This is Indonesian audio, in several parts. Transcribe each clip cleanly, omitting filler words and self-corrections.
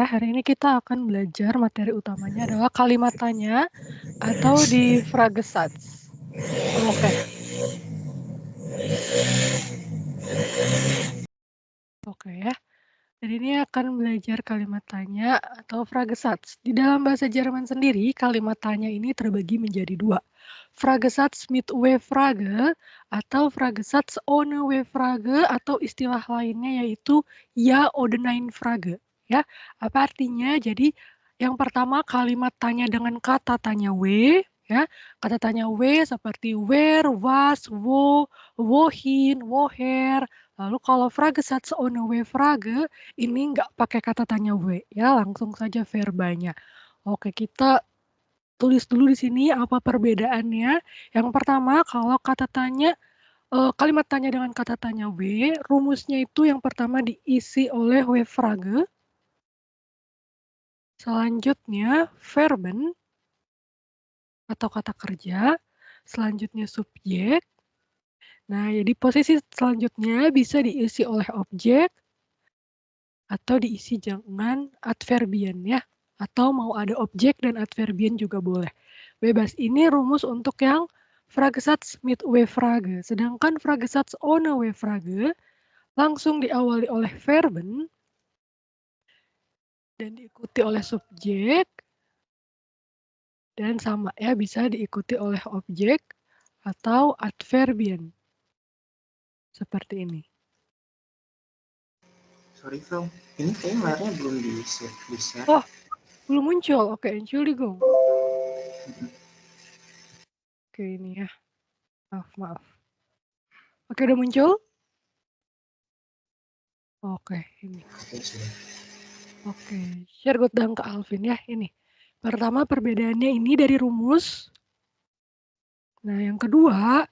ya. Hari ini kita akan belajar materi utamanya adalah kalimat tanya atau di Fragesatz. Oke. Oke ya. Jadi ini akan belajar kalimat tanya atau Fragesatz. Di dalam bahasa Jerman sendiri, kalimat tanya ini terbagi menjadi dua. Fragesatz mit W-Frage atau Fragesatz ohne W-Frage atau istilah lainnya yaitu ya oder nein Frage. Ya, apa artinya? Jadi yang pertama kalimat tanya dengan kata tanya W, ya. Kata tanya W seperti where, was, wo, wohin, woher. Lalu kalau Fragesatz ohne W-Frage ini nggak pakai kata tanya W ya, langsung saja verbanya. Oke, kita tulis dulu di sini apa perbedaannya. Yang pertama, kalau kata tanya, kalimat tanya dengan kata tanya W, rumusnya itu yang pertama diisi oleh W-Frage. Selanjutnya verben atau kata kerja. Selanjutnya subjek. Nah, jadi posisi selanjutnya bisa diisi oleh objek atau diisi dengan adverbian ya. Atau mau ada objek dan adverbian juga boleh. Bebas. Ini rumus untuk yang Fragesatz mit W-Frage. Sedangkan Fragesatz ohne W-Frage langsung diawali oleh verben dan diikuti oleh subjek dan sama ya bisa diikuti oleh objek atau adverbian. Seperti ini. Sorry, Bro. Ini kayaknya layarnya belum di-share. Oh, belum muncul. Oke, Entschuldigung. Oke, ini ya. Maaf. Oke, udah muncul? Oke, ini. Oke, share godang ke Alvin ya, ini. Pertama perbedaannya ini dari rumus. Nah, yang kedua,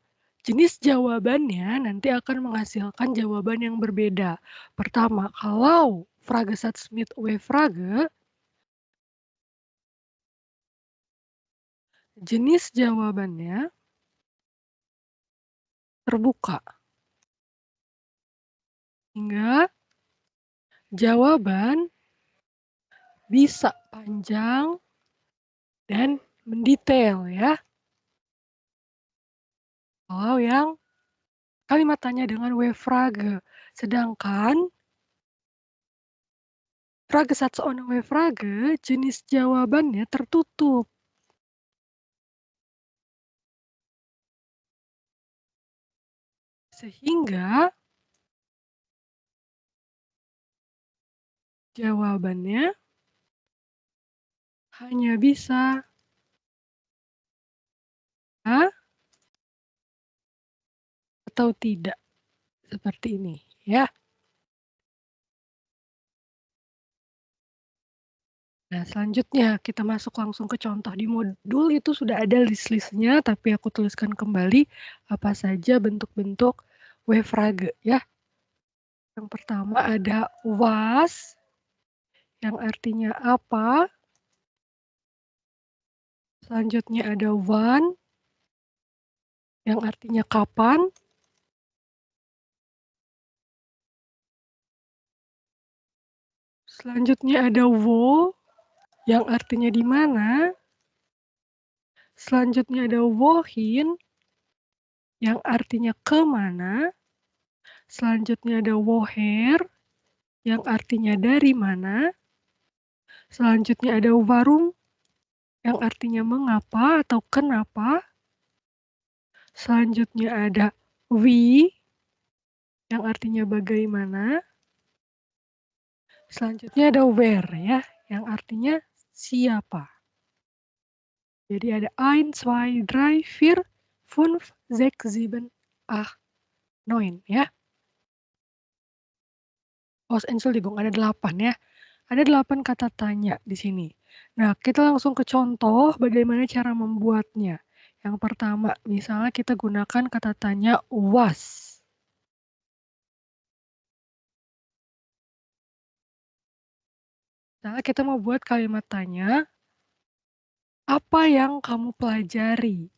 jenis jawabannya nanti akan menghasilkan jawaban yang berbeda. Pertama, kalau Fragesatz mit W-Frage, jenis jawabannya terbuka. Hingga jawaban bisa panjang dan mendetail ya. Kalau yang kalimat tanya dengan W-Frage. Sedangkan Fragesatz ohne W-Frage, jenis jawabannya tertutup. Sehingga jawabannya hanya bisa ya atau tidak. Seperti ini ya. Nah, selanjutnya kita masuk langsung ke contoh. Di modul itu sudah ada list-listnya, tapi aku tuliskan kembali apa saja bentuk-bentuk W-Frage ya. Yang pertama ada was, yang artinya apa. Selanjutnya ada wann, yang artinya kapan. Selanjutnya ada wo, yang artinya di mana. Selanjutnya ada wohin, yang artinya kemana. Selanjutnya ada woher, yang artinya dari mana. Selanjutnya ada warum, yang artinya mengapa atau kenapa. Selanjutnya ada wie, yang artinya bagaimana. Selanjutnya ada where ya, yang artinya siapa. Jadi ada 1, 2, 3, 4, 5, 6, 7, 8, 9 ya. Oh, Entschuldigung, ada 8 ya. Ada 8 kata tanya di sini. Nah, kita langsung ke contoh bagaimana cara membuatnya. Yang pertama, misalnya kita gunakan kata tanya was. Misalnya kita mau buat kalimat tanya, apa yang kamu pelajari?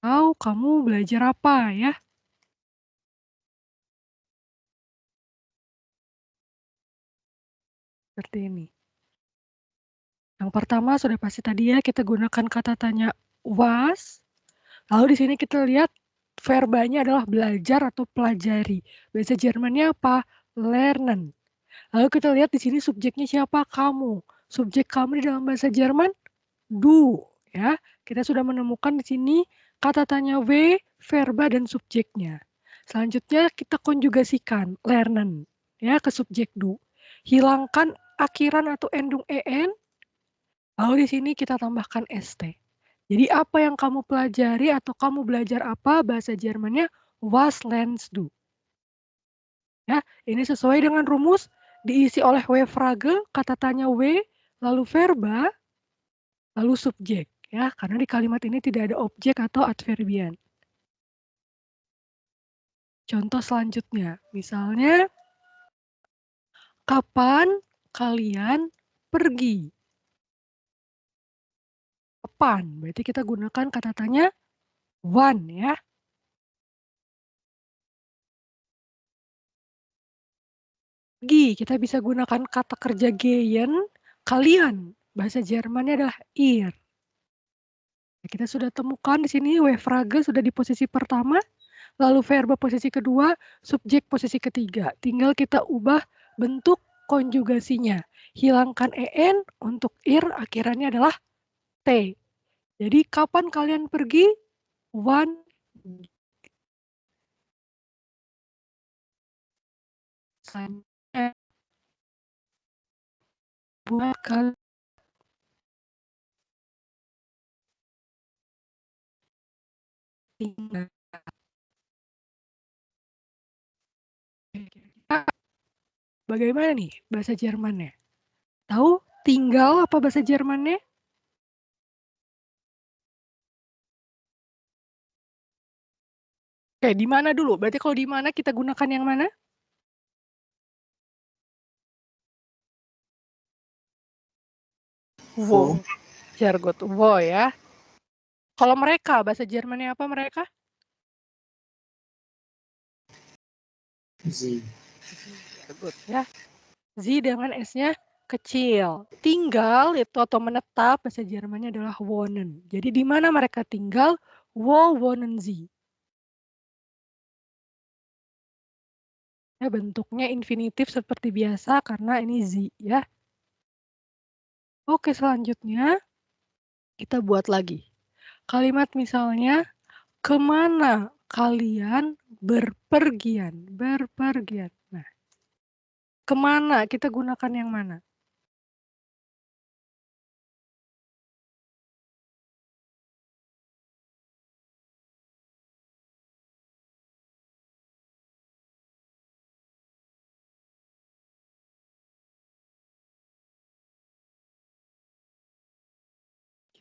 Atau kamu belajar apa ya? Seperti ini. Yang pertama sudah pasti tadi ya kita gunakan kata tanya was, lalu di sini kita lihat verbanya adalah belajar atau pelajari. Bahasa Jermannya apa? Lernen. Lalu kita lihat di sini subjeknya siapa? Kamu. Subjek kamu di dalam bahasa Jerman du, ya. Kita sudah menemukan di sini kata tanya W, verba dan subjeknya. Selanjutnya kita konjugasikan lernen ya ke subjek du. Hilangkan akhiran atau endung en, lalu di sini kita tambahkan st. Jadi apa yang kamu pelajari atau kamu belajar apa bahasa Jermannya was lernst du. Ya, ini sesuai dengan rumus diisi oleh W frage, kata tanya W, lalu verba, lalu subjek. Ya, karena di kalimat ini tidak ada objek atau adverbian. Contoh selanjutnya, misalnya, kapan kalian pergi? Kapan? Berarti kita gunakan kata tanya wann ya. Pergi, kita bisa gunakan kata kerja gehen, kalian. Bahasa Jermannya adalah ihr. Kita sudah temukan di sini W frage sudah di posisi pertama, lalu verba posisi kedua, subjek posisi ketiga. Tinggal kita ubah bentuk konjugasinya. Hilangkan en untuk ir, akhirannya adalah t. Jadi kapan kalian pergi? Wann buat kalian. Bagaimana nih bahasa Jermannya? Tahu tinggal apa bahasa Jermannya? Oke, di mana dulu? Berarti kalau di mana kita gunakan yang mana? Wo. Jargot wo ya. Kalau mereka, bahasa Jermannya apa mereka? Z. Jargot ya. Z dengan S-nya kecil. Tinggal itu atau menetap, bahasa Jermannya adalah wohnen. Jadi di mana mereka tinggal? Wo wohnen Sie. Ya, bentuknya infinitif seperti biasa karena ini Z ya. Oke, selanjutnya kita buat lagi. Kalimat misalnya, kemana kalian berpergian? Berpergian. Nah, kemana? Kita gunakan yang mana?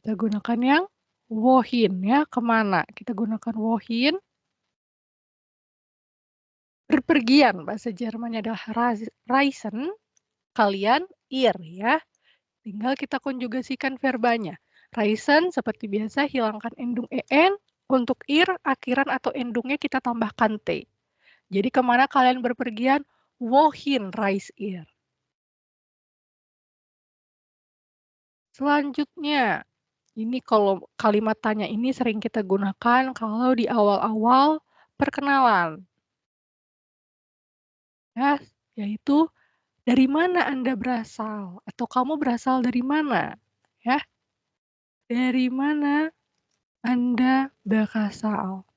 Kita gunakan yang wohin ya, kemana? Kita gunakan wohin. Berpergian, bahasa Jermannya adalah reisen, kalian ir ya. Tinggal kita konjugasikan verbanya. Reisen seperti biasa hilangkan endung en, untuk ir akhiran atau endungnya kita tambahkan t. Jadi kemana kalian berpergian? Wohin reist ihr. Selanjutnya, ini kalau kalimat tanya ini sering kita gunakan kalau di awal-awal perkenalan. Ya, yaitu dari mana Anda berasal atau kamu berasal dari mana? Ya, dari mana Anda berasal?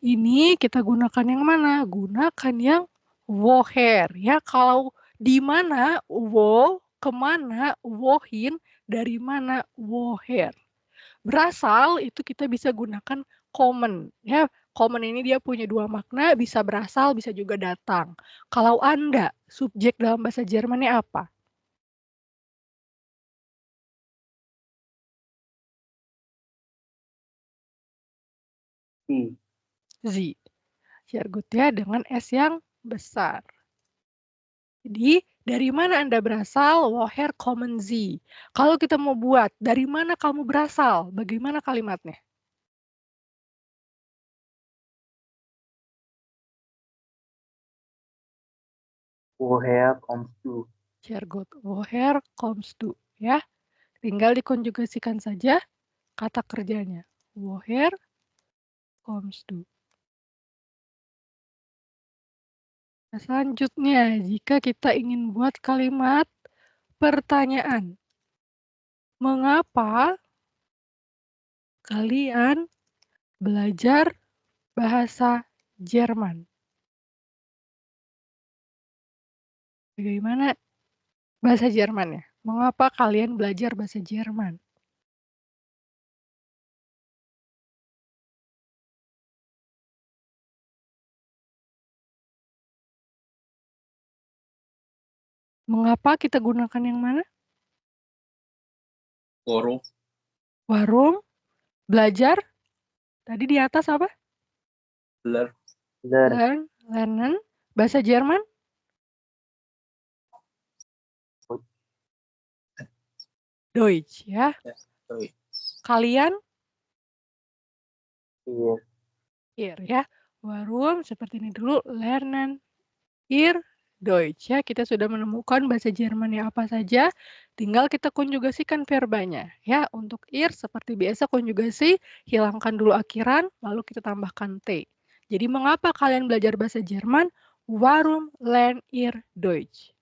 Ini kita gunakan yang mana? Gunakan yang woher ya. Kalau di mana wo, kemana wohin, dari mana woher. Berasal itu kita bisa gunakan common ya. Common ini dia punya dua makna, bisa berasal, bisa juga datang. Kalau Anda, subjek dalam bahasa Jermannya apa? Z. Sehr gut ya, dengan S yang besar. Jadi, dari mana Anda berasal? Woher kommen Sie? Kalau kita mau buat, dari mana kamu berasal? Bagaimana kalimatnya? Woher kommst du? Sehr gut. Woher kommst du? Ya, tinggal dikonjugasikan saja kata kerjanya. Woher kommst du? Nah, selanjutnya, jika kita ingin buat kalimat pertanyaan, mengapa kalian belajar bahasa Jerman? Bagaimana bahasa Jerman ya? Mengapa kalian belajar bahasa Jerman? Mengapa kita gunakan yang mana? Warum. Warum, belajar, tadi di atas apa? Learn. Learn, lernen, bahasa Jerman? Deutsch ya. Kalian? Ir ya. Warum seperti ini dulu, lernen, ir, Deutsch ya. Kita sudah menemukan bahasa Jerman yang apa saja, tinggal kita konjugasikan verbanya ya. Untuk ir seperti biasa konjugasi, hilangkan dulu akhiran, lalu kita tambahkan t. Jadi mengapa kalian belajar bahasa Jerman? Warum lernt ihr Deutsch?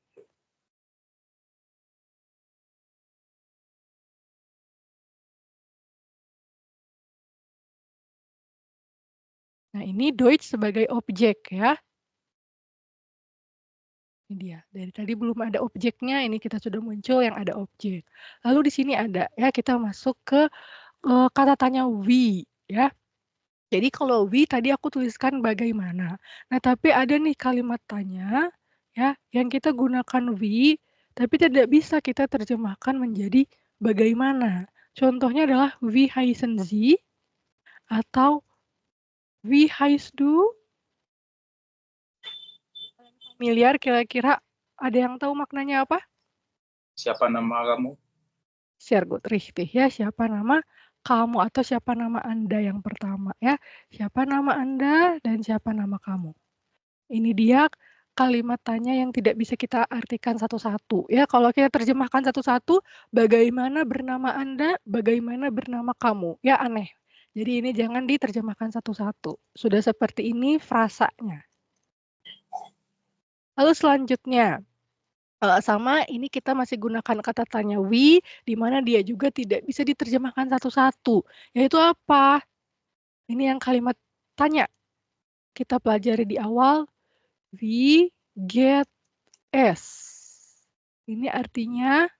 Nah, ini Deutsch sebagai objek ya. Ini dia. Dari tadi belum ada objeknya, ini kita sudah muncul yang ada objek. Lalu di sini ada ya, kita masuk ke kata tanya we ya. Jadi kalau we tadi aku tuliskan bagaimana. Nah, tapi ada nih kalimat tanya ya yang kita gunakan we tapi tidak bisa kita terjemahkan menjadi bagaimana. Contohnya adalah wie heißen Sie atau wie heißt du? Familiar kira-kira ada yang tahu maknanya apa? Siapa nama kamu? Sehr gut, richtig ya. Siapa nama kamu atau siapa nama Anda yang pertama ya. Siapa nama Anda dan siapa nama kamu. Ini dia kalimat tanya yang tidak bisa kita artikan satu-satu ya. Kalau kita terjemahkan satu-satu, bagaimana bernama Anda, bagaimana bernama kamu. Ya aneh. Jadi ini jangan diterjemahkan satu-satu. Sudah seperti ini frasanya. Lalu selanjutnya, sama ini kita masih gunakan kata tanya we, di mana dia juga tidak bisa diterjemahkan satu-satu. Yaitu apa? Ini yang kalimat tanya. Kita pelajari di awal, we get es. Ini artinya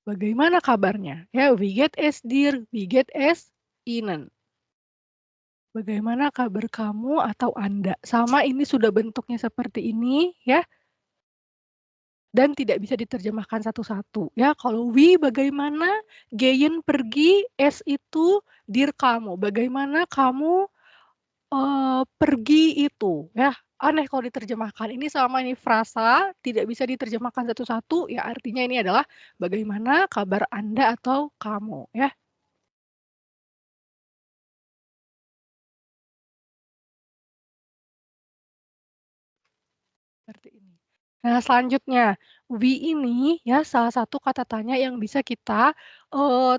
bagaimana kabarnya? Ya, we get es dir, we get es Ihnen. Bagaimana kabar kamu atau Anda? Sama ini sudah bentuknya seperti ini ya. Dan tidak bisa diterjemahkan satu-satu ya. Kalau we bagaimana, gehen pergi, es itu dir kamu. Bagaimana kamu pergi itu ya. Aneh kalau diterjemahkan. Ini sama ini frasa tidak bisa diterjemahkan satu-satu ya, artinya ini adalah bagaimana kabar Anda atau kamu ya. Seperti ini. Nah, selanjutnya, we ini ya salah satu kata tanya yang bisa kita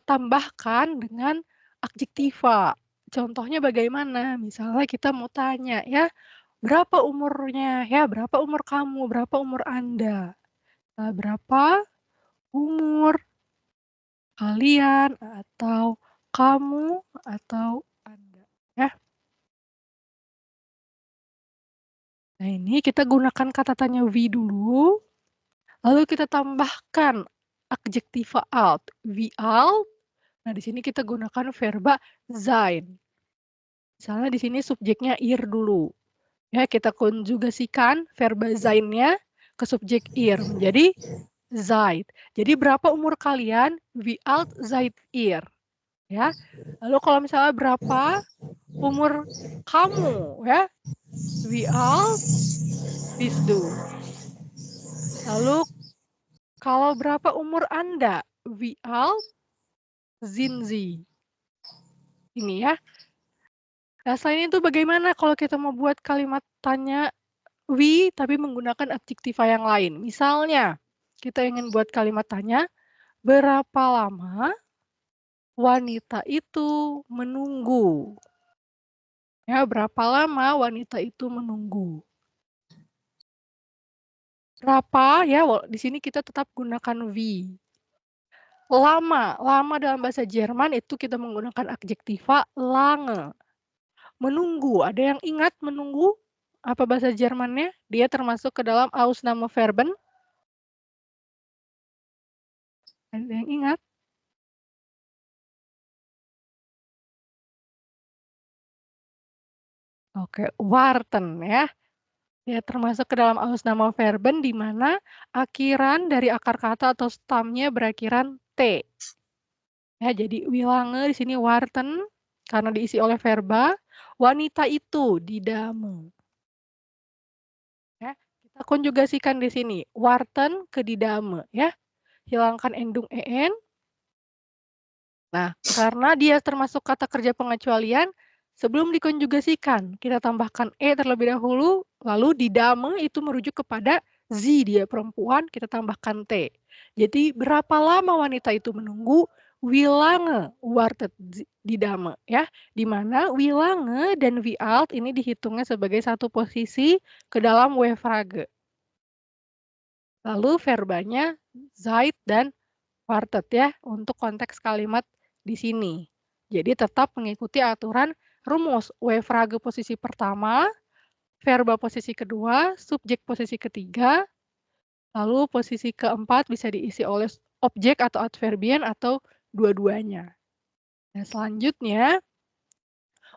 tambahkan dengan adjektiva. Contohnya bagaimana? Misalnya kita mau tanya ya, berapa umurnya? Ya, berapa umur kamu? Berapa umur Anda? Berapa umur kalian atau kamu atau Anda ya. Nah, ini kita gunakan kata tanya we dulu. Lalu kita tambahkan adjektiva alt, wie alt. Nah, di sini kita gunakan verba sein. Misalnya di sini subjeknya ir dulu. Ya, kita konjugasikan verba sein-nya ke subjek ir menjadi seid. Jadi berapa umur kalian? Wie alt seid ihr? Ya. Lalu kalau misalnya berapa umur kamu, ya? Wie alt bist du? Lalu kalau berapa umur Anda? Wie alt sind Sie? Ini ya. Nah, selain itu bagaimana kalau kita mau buat kalimat tanya we tapi menggunakan adjektiva yang lain? Misalnya, Kita ingin buat kalimat tanya, berapa lama wanita itu menunggu? Ya, berapa lama wanita itu menunggu? Berapa ya, di sini kita tetap gunakan "wie". Lama dalam bahasa Jerman itu kita menggunakan adjektiva lange. Menunggu, ada yang ingat menunggu? Apa bahasa Jermannya? Dia termasuk ke dalam Ausnahmeverben? Ada yang ingat? Oke, warten ya. Dia termasuk ke dalam Ausnahmeverben di mana akhiran dari akar kata atau stamnya berakhiran "t". Ya, jadi wie lange di sini warten karena diisi oleh verba, wanita itu die Dame. Ya, kita konjugasikan di sini, warten ke die Dame ya. Hilangkan endung en. Nah, karena dia termasuk kata kerja pengecualian, sebelum dikonjugasikan, kita tambahkan e terlebih dahulu, lalu die Dame itu merujuk kepada sie, dia perempuan, kita tambahkan t. Jadi berapa lama wanita itu menunggu? Wie lange wartet die Dame ya, di mana wie lange dan wie alt ini dihitungnya sebagai satu posisi ke dalam W-Frage. Lalu verbanya seit dan wartet ya, untuk konteks kalimat di sini. Jadi tetap mengikuti aturan rumus W-Frage posisi pertama, verba posisi kedua, subjek posisi ketiga, lalu posisi keempat bisa diisi oleh objek atau adverbian atau dua-duanya. Nah, selanjutnya,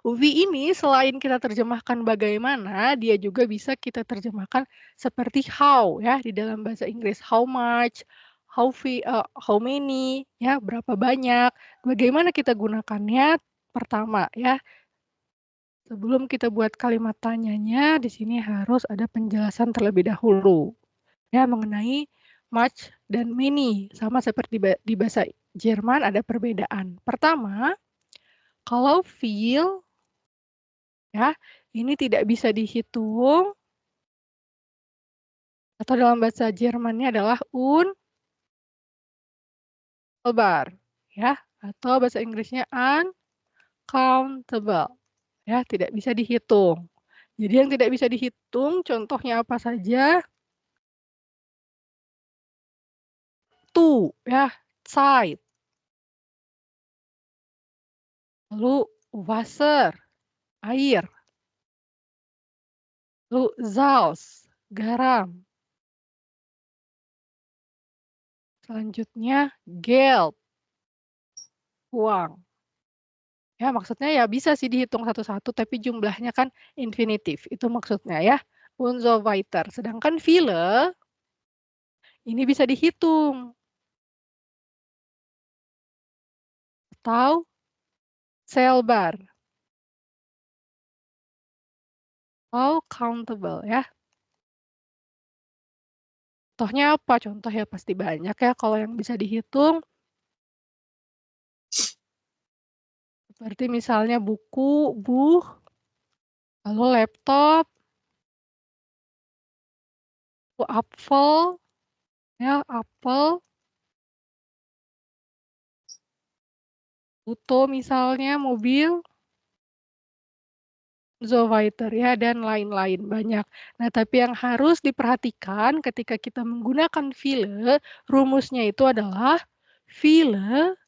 "wie" ini selain kita terjemahkan bagaimana, dia juga bisa kita terjemahkan seperti how ya di dalam bahasa Inggris. How much, how many, ya berapa banyak. Bagaimana kita gunakannya? Pertama ya, sebelum kita buat kalimat tanyanya, di sini harus ada penjelasan terlebih dahulu ya mengenai much dan many. Sama seperti di bahasa Jerman ada perbedaan. Pertama, kalau feel ya, ini tidak bisa dihitung atau dalam bahasa Jermannya adalah unzählbar ya, atau bahasa Inggrisnya uncountable ya, tidak bisa dihitung. Jadi yang tidak bisa dihitung contohnya apa saja? To ya, Zeit, lalu Wasser, air, lalu Salz, garam. Selanjutnya Geld, uang. Ya, maksudnya ya bisa sih dihitung satu-satu, tapi jumlahnya kan infinitif, itu maksudnya ya. Und so weiter. Sedangkan viele, ini bisa dihitung. Atau zählbar. Atau countable ya. Contohnya apa? Contoh ya pasti banyak ya kalau yang bisa dihitung. Seperti misalnya buku, buch, lalu laptop, apel, ya, apel, auto misalnya, mobil, so weiter ya, dan lain-lain banyak. Nah, tapi yang harus diperhatikan ketika kita menggunakan viele, rumusnya itu adalah viele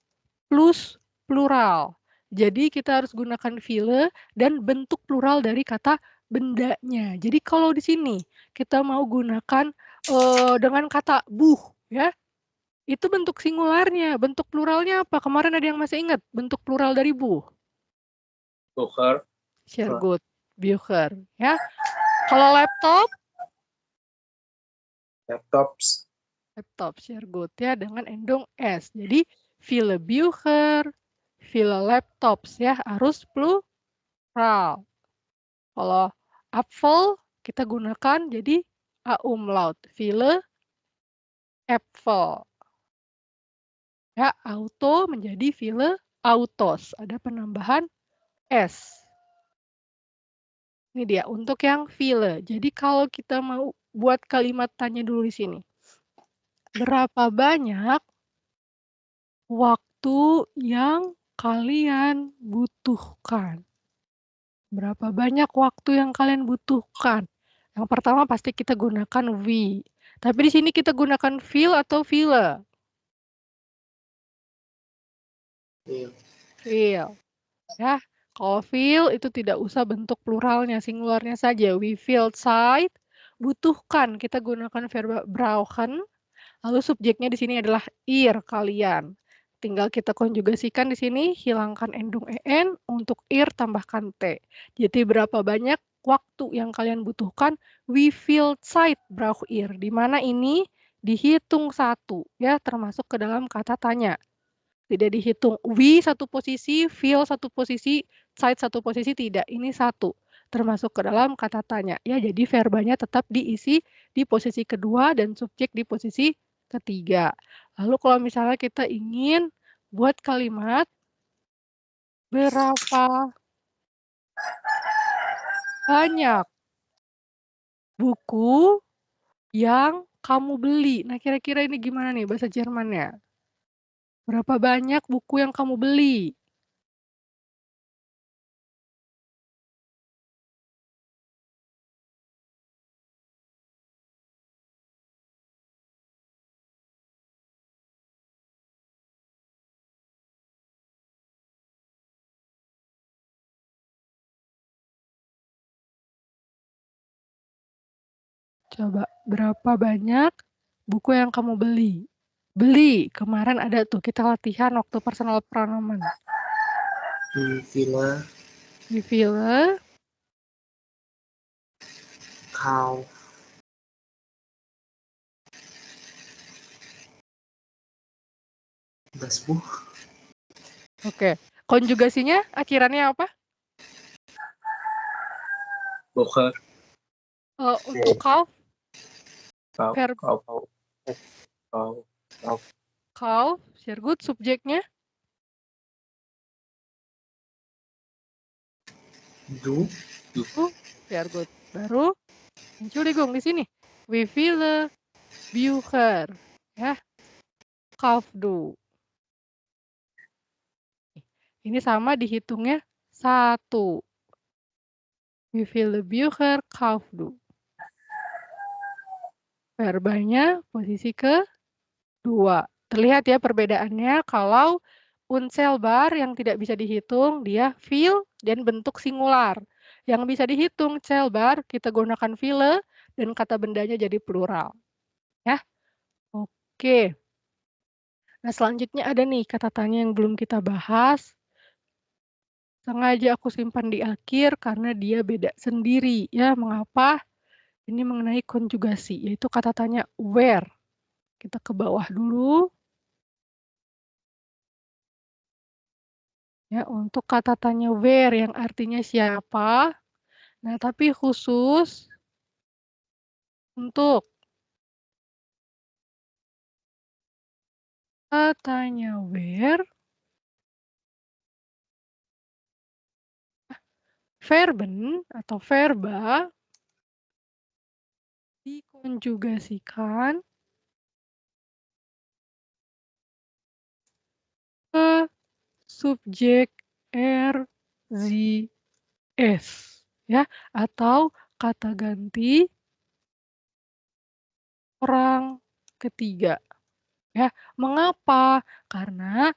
plus plural. Jadi kita harus gunakan viele dan bentuk plural dari kata bendanya. Jadi kalau di sini kita mau gunakan, dengan kata buh ya, itu bentuk singularnya, bentuk pluralnya apa? Kemarin ada yang masih ingat bentuk plural dari buh? Bucher. Sehr gut, Bücher ya. Kalau laptop? Laptops. Laptop, sehr gut ya dengan endung s. Jadi viele Bücher, viele Laptops ya harus plural. Kalau Apfel kita gunakan jadi a umlaut, viele Äpfel. Ya, auto menjadi viele Autos, ada penambahan s. Ini dia untuk yang viele. Jadi kalau kita mau buat kalimat tanya dulu di sini. Berapa banyak waktu yang kalian butuhkan? Berapa banyak waktu yang kalian butuhkan? Yang pertama pasti kita gunakan we. Tapi di sini kita gunakan feel atau feel? Feel. Feel. Ya, kalau feel itu tidak usah bentuk pluralnya, singularnya saja. We feel Zeit. Butuhkan, kita gunakan verba brauchen. Lalu subjeknya di sini adalah ihr kalian. Tinggal kita konjugasikan di sini, hilangkan endung en, untuk ihr tambahkan t. Jadi berapa banyak waktu yang kalian butuhkan? We feel Zeit braucht ihr. Di mana ini dihitung satu, ya, termasuk ke dalam kata tanya. Tidak dihitung we satu posisi, feel satu posisi, Zeit satu posisi, tidak. Ini satu, termasuk ke dalam kata tanya. Ya, jadi verbanya tetap diisi di posisi kedua dan subjek di posisi ketiga. Lalu kalau misalnya kita ingin buat kalimat berapa banyak buku yang kamu beli. Nah, kira-kira ini gimana nih bahasa Jermannya? Berapa banyak buku yang kamu beli? Coba, berapa banyak buku yang kamu beli? Beli, kemarin ada tuh, kita latihan waktu personal pronoun. Wie viele Wie viele Kauf das Buch? Oke, konjugasinya akhirannya apa? Bucher, Untuk kauf, kau, verb kau, kau, kau, kau, kauf, sehr gut, subjeknya Du? sehr gut. Baru Entschuldigung di sini. Wie viele Bücher, ya, kaufst du? Ini sama dihitungnya satu. Wie viele Bücher kaufst du? Verbanya posisi kedua. Terlihat ya perbedaannya, kalau unzählbar yang tidak bisa dihitung, dia viel dan bentuk singular. Yang bisa dihitung, zählbar, kita gunakan viele dan kata bendanya jadi plural. Ya, oke. Nah, selanjutnya ada nih kata tanya yang belum kita bahas. Sengaja aku simpan di akhir karena dia beda sendiri. Ya, mengapa? Ini mengenai konjugasi, yaitu kata tanya where. Kita ke bawah dulu. Ya, untuk kata tanya where yang artinya siapa. Nah, tapi khusus untuk katanya where, verben atau verba dikonjugasikan ke subjek RZS, ya, atau kata ganti orang ketiga. Ya, mengapa? Karena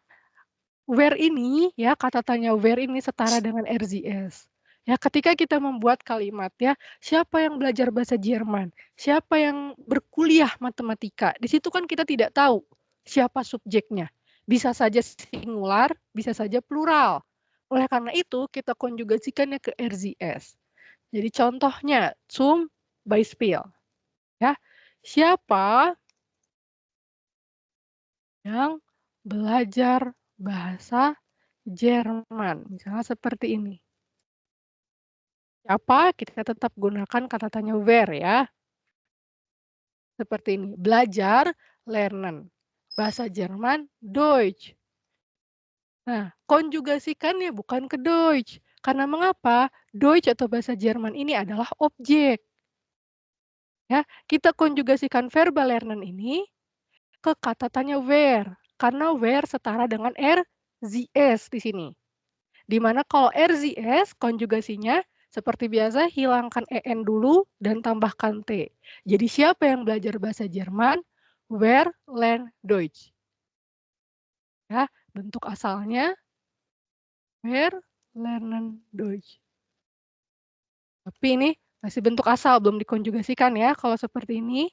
where ini, ya, kata tanya where ini setara dengan RZS. Ya, ketika kita membuat kalimat, ya, siapa yang belajar bahasa Jerman? Siapa yang berkuliah matematika? Di situ kan kita tidak tahu siapa subjeknya. Bisa saja singular, bisa saja plural. Oleh karena itu, kita konjugasikannya ke RZS. Jadi contohnya, zum Beispiel. Ya, siapa yang belajar bahasa Jerman? Misalnya seperti ini. Siapa? Kita tetap gunakan kata tanya where, ya. Seperti ini. Belajar, lernen. Bahasa Jerman, Deutsch. Nah, konjugasikannya bukan ke Deutsch. Karena mengapa? Deutsch atau bahasa Jerman ini adalah objek. Ya, kita konjugasikan verbal lernen ini ke kata tanya where, karena where setara dengan RZS di sini. Di mana kalau RZS konjugasinya seperti biasa hilangkan EN dulu dan tambahkan T. Jadi siapa yang belajar bahasa Jerman? Wer lernt Deutsch. Ya, bentuk asalnya wer lernen Deutsch. Tapi ini masih bentuk asal, belum dikonjugasikan ya. Kalau seperti ini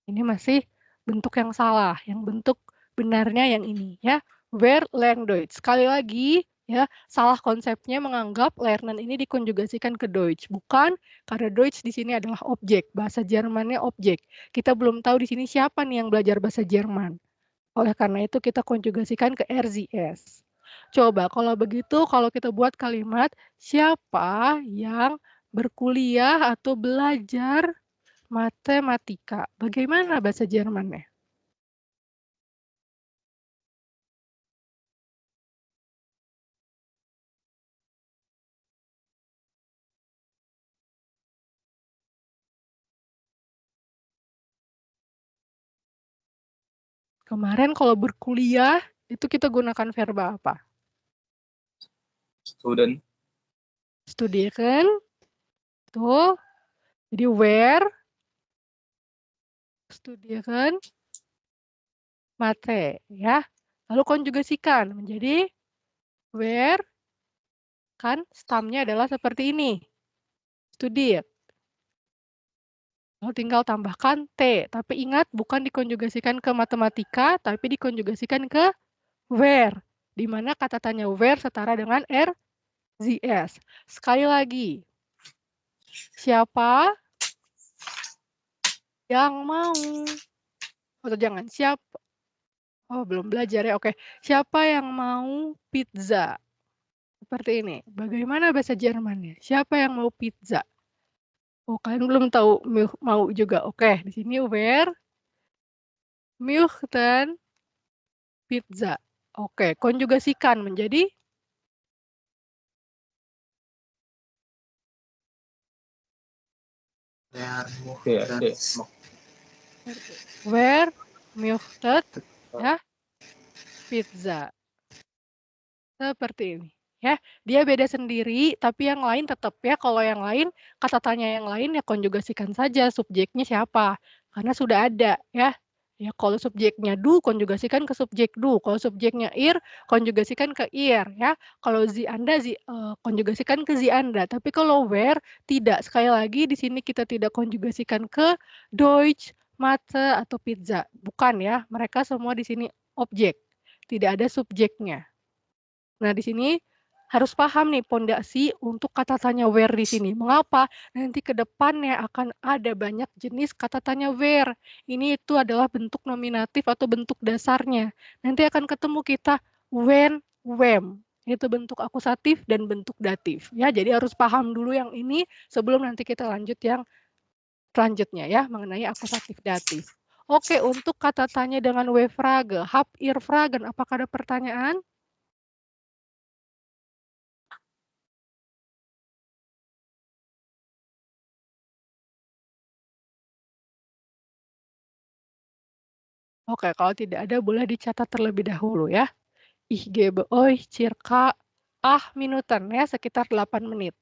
masih bentuk yang salah. Yang bentuk benarnya yang ini ya. Wer lernt Deutsch. Sekali lagi ya, salah konsepnya menganggap lernen ini dikonjugasikan ke Deutsch. Bukan, karena Deutsch di sini adalah objek. Bahasa Jermannya objek. Kita belum tahu di sini siapa nih yang belajar bahasa Jerman. Oleh karena itu kita konjugasikan ke RZS. Coba kalau begitu, kalau kita buat kalimat, siapa yang berkuliah atau belajar matematika? Bagaimana bahasa Jermannya? Kemarin kalau berkuliah, itu kita gunakan verba apa? Student. Studieren. Tuh. Jadi where. Studieren. Mate. Ya. Lalu konjugasikan menjadi where. Kan stamnya adalah seperti ini. Studier. Lalu tinggal tambahkan T. Tapi ingat, bukan dikonjugasikan ke matematika, tapi dikonjugasikan ke where. Di mana kata tanya where setara dengan RZS. Sekali lagi, siapa yang mau? Atau jangan, siapa? Oh, belum belajar ya, oke. Siapa yang mau pizza? Seperti ini. Bagaimana bahasa Jermannya? Siapa yang mau pizza? Oh, kalian belum tahu mau juga. Oke, di sini where, möchten pizza. Oke, konjugasikan menjadi where möchtet ya pizza. Seperti ini. Ya, dia beda sendiri, tapi yang lain tetap ya. Kalau yang lain, kata tanya yang lain ya konjugasikan saja subjeknya siapa. Karena sudah ada ya. Ya, kalau subjeknya du, konjugasikan ke subjek du. Kalau subjeknya ir, konjugasikan ke ir ya. Kalau zi Anda, konjugasikan ke zi Anda. Tapi kalau where, tidak. Sekali lagi di sini kita tidak konjugasikan ke Deutsch, Mathe, atau pizza. Bukan ya, mereka semua di sini objek. Tidak ada subjeknya. Nah, di sini harus paham nih pondasi untuk kata tanya where di sini. Mengapa? Nanti ke depannya akan ada banyak jenis kata tanya where. Ini itu adalah bentuk nominatif atau bentuk dasarnya. Nanti akan ketemu kita when, when. Itu bentuk akusatif dan bentuk datif. Ya, jadi harus paham dulu yang ini sebelum nanti kita lanjut yang selanjutnya ya mengenai akusatif datif. Oke, untuk kata tanya dengan we-frage, hab ihr fragen, apakah ada pertanyaan? Oke, kalau tidak ada boleh dicatat terlebih dahulu ya. Ich gebe euch circa 8 Minuten ya, sekitar 8 menit.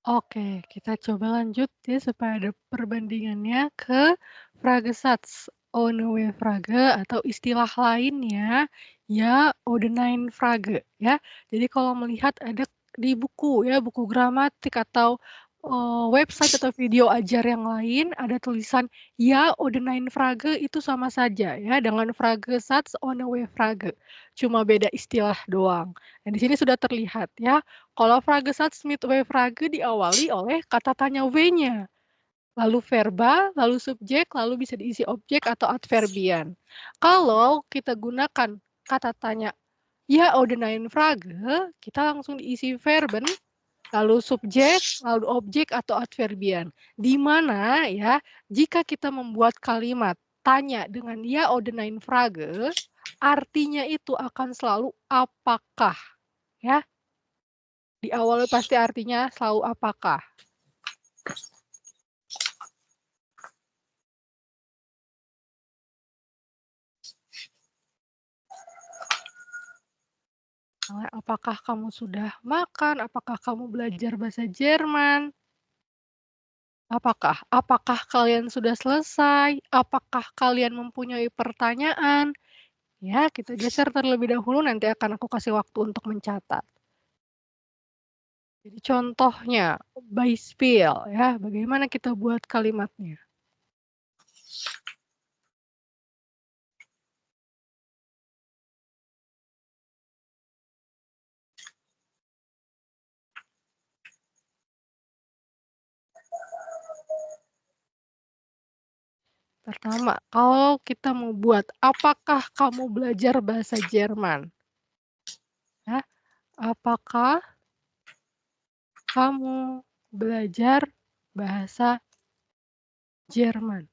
Oke, kita coba lanjut ya supaya ada perbandingannya ke Fragesatz ohne Frage atau istilah lainnya ya Odenain Frage ya. Jadi kalau melihat ada di buku ya, buku gramatik atau website atau video ajar yang lain ada tulisan ya Odenain Frage itu sama saja ya dengan Fragesatz ohne Frage. Cuma beda istilah doang. Nah, di sini sudah terlihat ya. Kalau Fragesatz mit W-Frage diawali oleh kata tanya W-nya, lalu verba, lalu subjek, lalu bisa diisi objek atau adverbian. Kalau kita gunakan kata tanya ya Odenain Frage, kita langsung diisi verben, lalu subjek, lalu objek atau adverbian. Di mana ya, jika kita membuat kalimat tanya dengan ya Odenain Frage, artinya itu akan selalu apakah ya. Di awal pasti artinya selalu apakah. Apakah kamu sudah makan? Apakah kamu belajar bahasa Jerman? Apakah? Apakah kalian sudah selesai? Apakah kalian mempunyai pertanyaan? Ya, kita geser terlebih dahulu, nanti akan aku kasih waktu untuk mencatat. Jadi contohnya, Beispiel, ya, bagaimana kita buat kalimatnya. Pertama, kalau kita mau buat, apakah kamu belajar bahasa Jerman? Ya, apakah kamu belajar bahasa Jerman?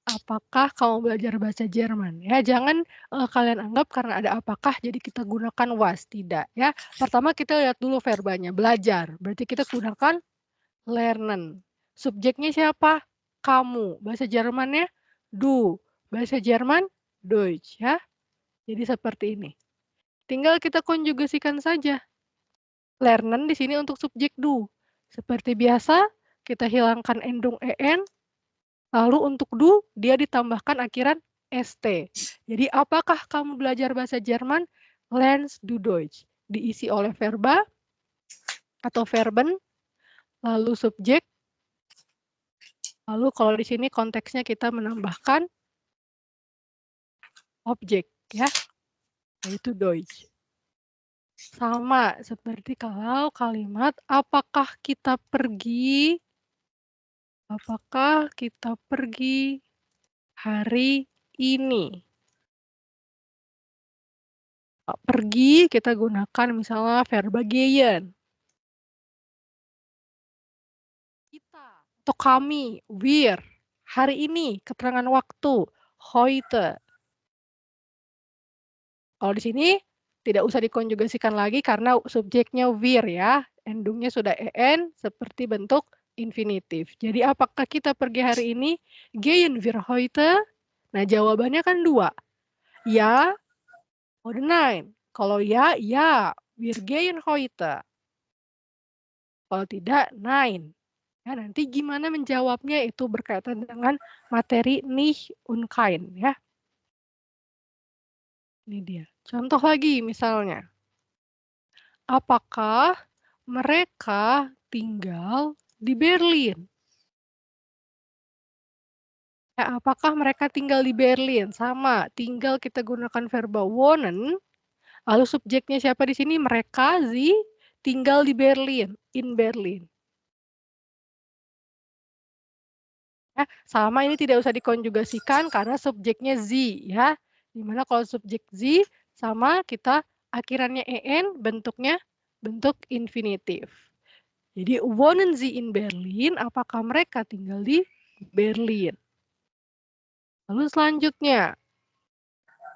Apakah kamu belajar bahasa Jerman? Ya, jangan kalian anggap karena ada apakah jadi kita gunakan was, tidak ya. Pertama kita lihat dulu verbanya, belajar. Berarti kita gunakan lernen. Subjeknya siapa? Kamu. Bahasa Jermannya du. Bahasa Jerman Deutsch ya. Jadi seperti ini. Tinggal kita konjugasikan saja. Lernen di sini untuk subjek du. Seperti biasa, kita hilangkan endung en, lalu untuk du, dia ditambahkan akhiran st. Jadi, apakah kamu belajar bahasa Jerman? Lernst du Deutsch. Diisi oleh verba atau verben, lalu subjek, lalu kalau di sini konteksnya kita menambahkan objek, ya, yaitu Deutsch. Sama seperti kalau kalimat apakah kita pergi hari ini? Pergi kita gunakan misalnya verba gehen. Kita atau kami, wir. Hari ini, keterangan waktu, heute. Kalau di sini tidak usah dikonjugasikan lagi karena subjeknya wir ya. Endungnya sudah en seperti bentuk infinitif. Jadi apakah kita pergi hari ini? Gehen wir heute? Nah, jawabannya kan dua. Ya oder nein. Kalau ya, ya. Wir gehen heute. Kalau tidak, nein. Ya, nanti gimana menjawabnya itu berkaitan dengan materi nicht und kein ya. Ini dia. Contoh lagi misalnya. Apakah mereka tinggal di Berlin? Ya, apakah mereka tinggal di Berlin? Sama, tinggal kita gunakan verba wohnen. Lalu subjeknya siapa di sini? Mereka, sie, tinggal di Berlin, in Berlin. Ya, sama ini tidak usah dikonjugasikan karena subjeknya sie ya. Dimana kalau subjek sie sama kita akhirannya en bentuknya bentuk infinitif. Jadi wohnen sie in Berlin? Apakah mereka tinggal di Berlin? Lalu selanjutnya,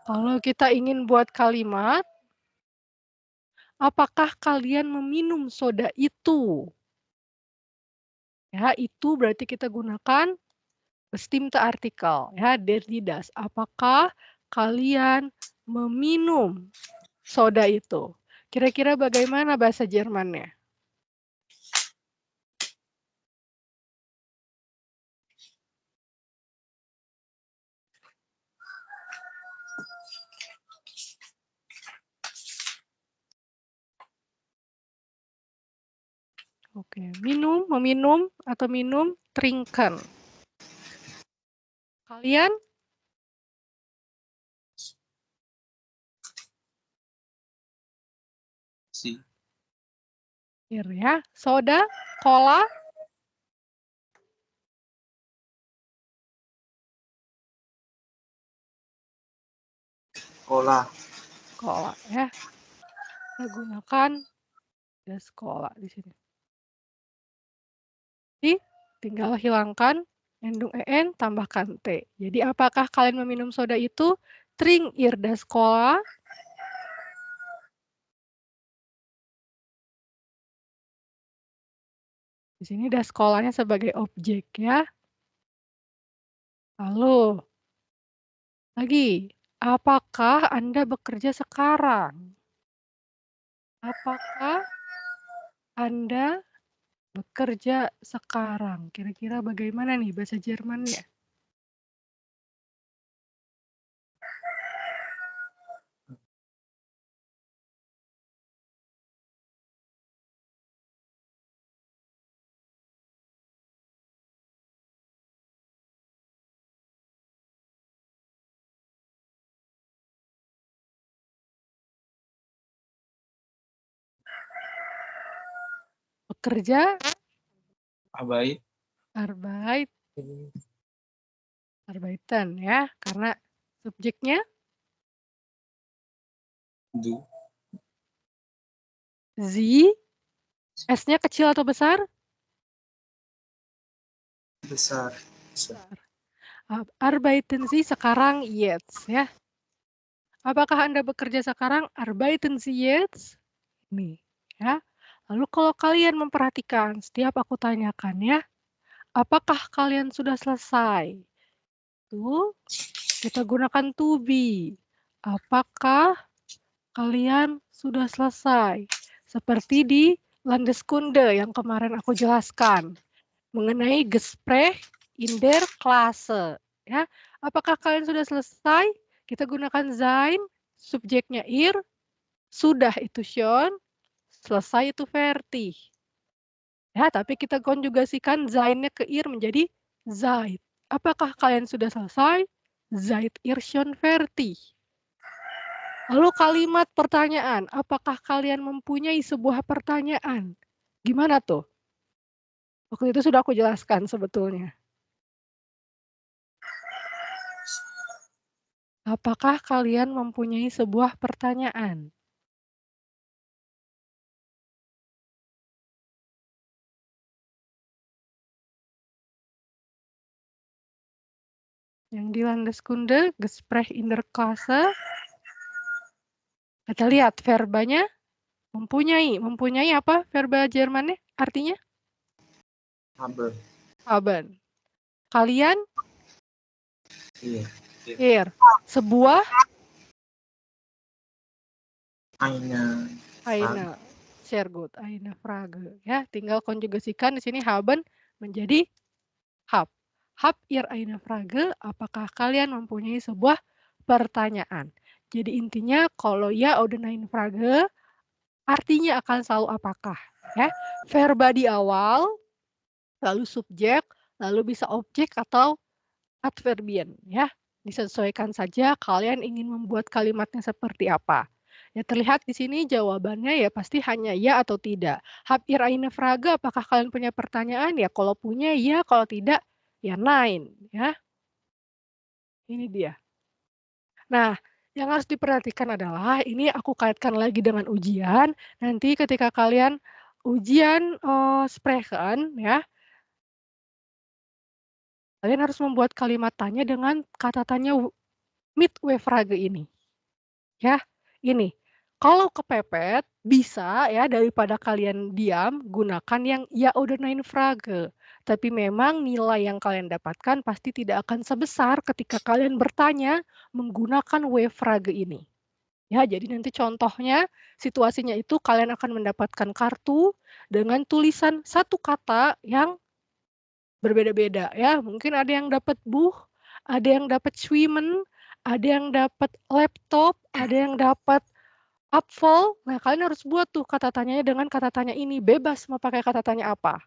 kalau kita ingin buat kalimat, apakah kalian meminum soda itu? Ya, itu berarti kita gunakan bestimmte artikel ya, der die das. Apakah kalian meminum soda itu? Kira-kira bagaimana bahasa Jermannya? Oke, minum, meminum, atau minum, trinken. Kalian? Si. Ir ya. Soda, cola, Cola. cola ya. Kita gunakan gas cola di sini. Jadi, tinggal hilangkan endung en, tambahkan t. Jadi, apakah kalian meminum soda itu? Trink ir das cola. Di sini das colanya sebagai objek ya. Lalu, lagi, apakah Anda bekerja sekarang? Apakah Anda bekerja sekarang? Kira-kira bagaimana nih bahasa Jermannya? Bekerja, Arbeit. arbeit, arbeiten ya, karena subjeknya Du. Sie, S-nya kecil atau besar? Besar. Besar. Arbeiten Sie sekarang jetzt ya. Apakah Anda bekerja sekarang? Arbeiten Sie jetzt? Nih, ya. Lalu kalau kalian memperhatikan, setiap aku tanyakan ya, apakah kalian sudah selesai? Tuh, kita gunakan to be. Apakah kalian sudah selesai? Seperti di Landeskunde yang kemarin aku jelaskan mengenai Gespräch in der Klasse. Ya, apakah kalian sudah selesai? Kita gunakan sein, subjeknya ir, sudah itu schon, selesai itu fertig. Ya, tapi kita konjugasikan sein-nya ke ir menjadi seid. Apakah kalian sudah selesai? Seid ihr schon fertig? Lalu kalimat pertanyaan, apakah kalian mempunyai sebuah pertanyaan? Gimana tuh? Waktu itu sudah aku jelaskan sebetulnya. Apakah kalian mempunyai sebuah pertanyaan? Yang di Landeskunde, Gespräch in der Klasse. Kita lihat verbanya mempunyai. Mempunyai apa verba Jermannya? Artinya? Haben. Haben. Kalian? Iya. Ir. Sebuah? Eine. Eine. Sehr gut. Eine Frage. Ya, tinggal konjugasikan di sini haben menjadi hab. Hab ihr eine Frage? Apakah kalian mempunyai sebuah pertanyaan? Jadi intinya kalau ya oder nein Frage artinya akan selalu apakah ya. Verba di awal, lalu subjek, lalu bisa objek atau adverbian ya. Disesuaikan saja kalian ingin membuat kalimatnya seperti apa. Ya terlihat di sini jawabannya ya pasti hanya ya atau tidak. Habt ihr eine Frage? Apakah kalian punya pertanyaan? Ya kalau punya ya, kalau tidak ya nein ya. Ini dia. Nah, yang harus diperhatikan adalah ini aku kaitkan lagi dengan ujian. Nanti ketika kalian ujian sprechen ya, kalian harus membuat kalimat tanya dengan kata tanya mit Frage ini. Ya, ini. Kalau kepepet bisa ya daripada kalian diam gunakan yang ya oder nein Frage. Tapi memang nilai yang kalian dapatkan pasti tidak akan sebesar ketika kalian bertanya menggunakan Frage ini. Ya, jadi nanti contohnya situasinya itu kalian akan mendapatkan kartu dengan tulisan satu kata yang berbeda-beda ya. Mungkin ada yang dapat Buch, ada yang dapat schwimmen, ada yang dapat laptop, ada yang dapat Apfel, nah kalian harus buat tuh kata tanyanya dengan kata tanya ini, bebas mau pakai kata tanya apa.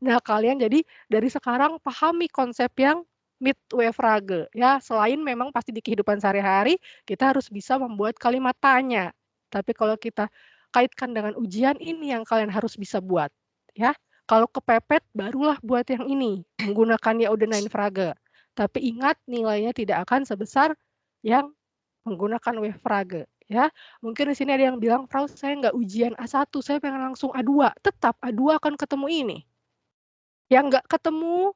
Nah, kalian jadi dari sekarang pahami konsep yang Mitwe-Frage ya. Selain memang pasti di kehidupan sehari-hari, kita harus bisa membuat kalimat tanya. Tapi kalau kita kaitkan dengan ujian, ini yang kalian harus bisa buat ya. Kalau kepepet barulah buat yang ini, menggunakan Ja-oder-Nein-Frage. Tapi ingat nilainya tidak akan sebesar yang menggunakan We-Frage ya. Mungkin di sini ada yang bilang, "Frau, saya nggak ujian A1, saya pengen langsung A2." Tetap A2 akan ketemu ini. Yang nggak ketemu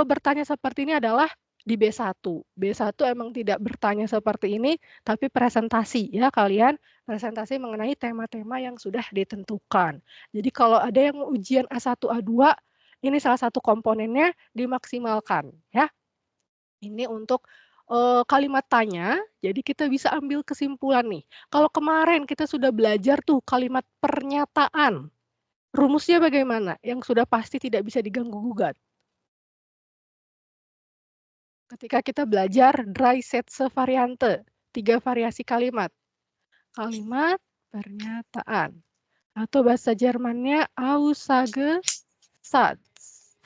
bertanya seperti ini adalah di B1. B1 emang tidak bertanya seperti ini, tapi presentasi ya kalian, presentasi mengenai tema-tema yang sudah ditentukan. Jadi kalau ada yang ujian A1, A2, ini salah satu komponennya dimaksimalkan ya. Ini untuk kalimat tanya, jadi kita bisa ambil kesimpulan nih. Kalau kemarin kita sudah belajar tuh kalimat pernyataan, rumusnya bagaimana? Yang sudah pasti tidak bisa diganggu-gugat. Ketika kita belajar dry Sätze Variante, 3 variasi kalimat. Kalimat pernyataan. Atau bahasa Jermannya Aussage Satz.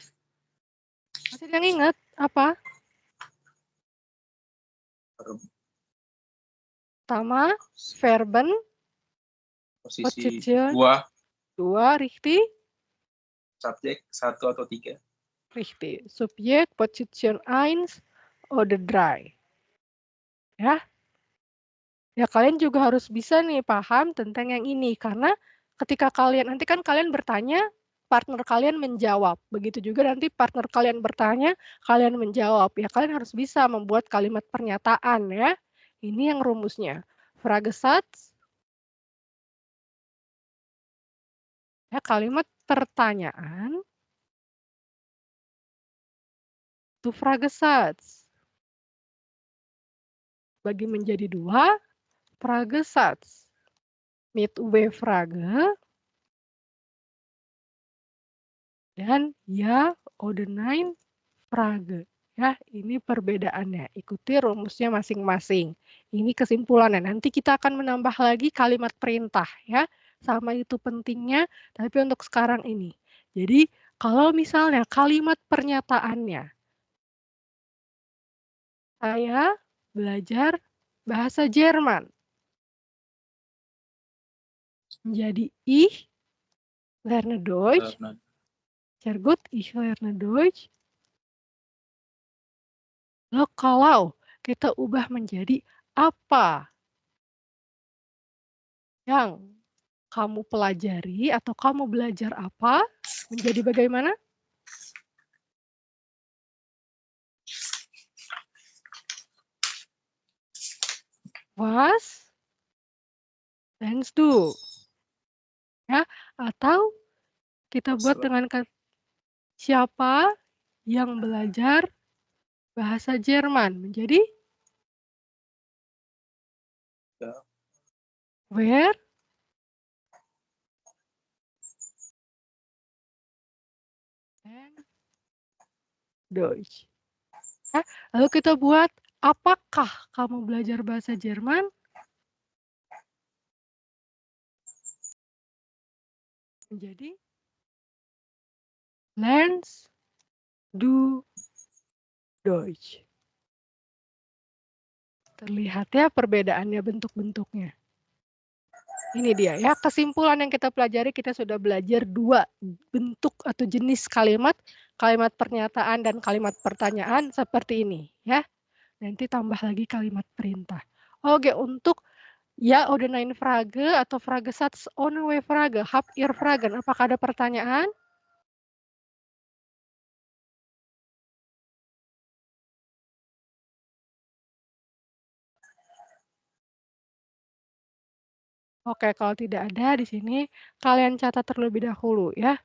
Masih yang ingat apa? Pertama, Verben, Posisi Position, 2, richtig? subjek 1 atau 3. Richtig. Subjek, Position 1 oder 3. Ya. Ya kalian juga harus bisa nih paham tentang yang ini karena ketika kalian nanti kan kalian bertanya, partner kalian menjawab. Begitu juga nanti partner kalian bertanya, kalian menjawab. Ya kalian harus bisa membuat kalimat pernyataan ya. Ini yang rumusnya. Fragesatz ya kalimat pertanyaan. Itu Fragesatz. Bagi menjadi 2, Fragesatz. Mit W-Frage dan ya oder nein Frage. Ya, ini perbedaannya. Ikuti rumusnya masing-masing. Ini kesimpulannya. Nanti kita akan menambah lagi kalimat perintah ya. Sama itu pentingnya, tapi untuk sekarang ini. Jadi, kalau misalnya kalimat pernyataannya, saya belajar bahasa Jerman. Menjadi ich lerne Deutsch. Sehr gut, ich lerne Deutsch. Lalu kalau kita ubah menjadi apa yang kamu pelajari atau kamu belajar apa menjadi bagaimana? Was denkst du? Ya, atau kita buat dengan siapa yang belajar bahasa Jerman menjadi wer Deutsch. Ya, lalu kita buat apakah kamu belajar bahasa Jerman? Menjadi lernst du Deutsch. Terlihat ya perbedaannya bentuk-bentuknya. Ini dia ya, kesimpulan yang kita pelajari, kita sudah belajar 2 bentuk atau jenis kalimat, kalimat pernyataan dan kalimat pertanyaan seperti ini ya. Nanti tambah lagi kalimat perintah. Oke, untuk ya oder nein Frage atau Fragesatz ohne W-Frage, habt ihr Fragen? Apakah ada pertanyaan? Oke, kalau tidak ada di sini, kalian catat terlebih dahulu ya.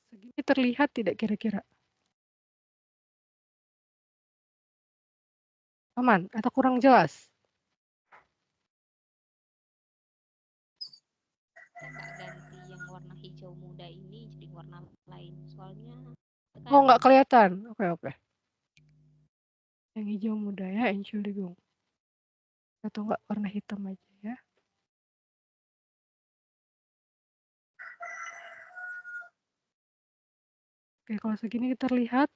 Segini terlihat tidak kira-kira? Aman atau kurang jelas? Ganti yang warna hijau muda ini jadi warna lain. Soalnya Oh, nggak sekarang kelihatan. Oke. Yang hijau muda ya, Entschuldigung. Atau enggak warna hitam aja ya. Oke, kalau segini terlihat.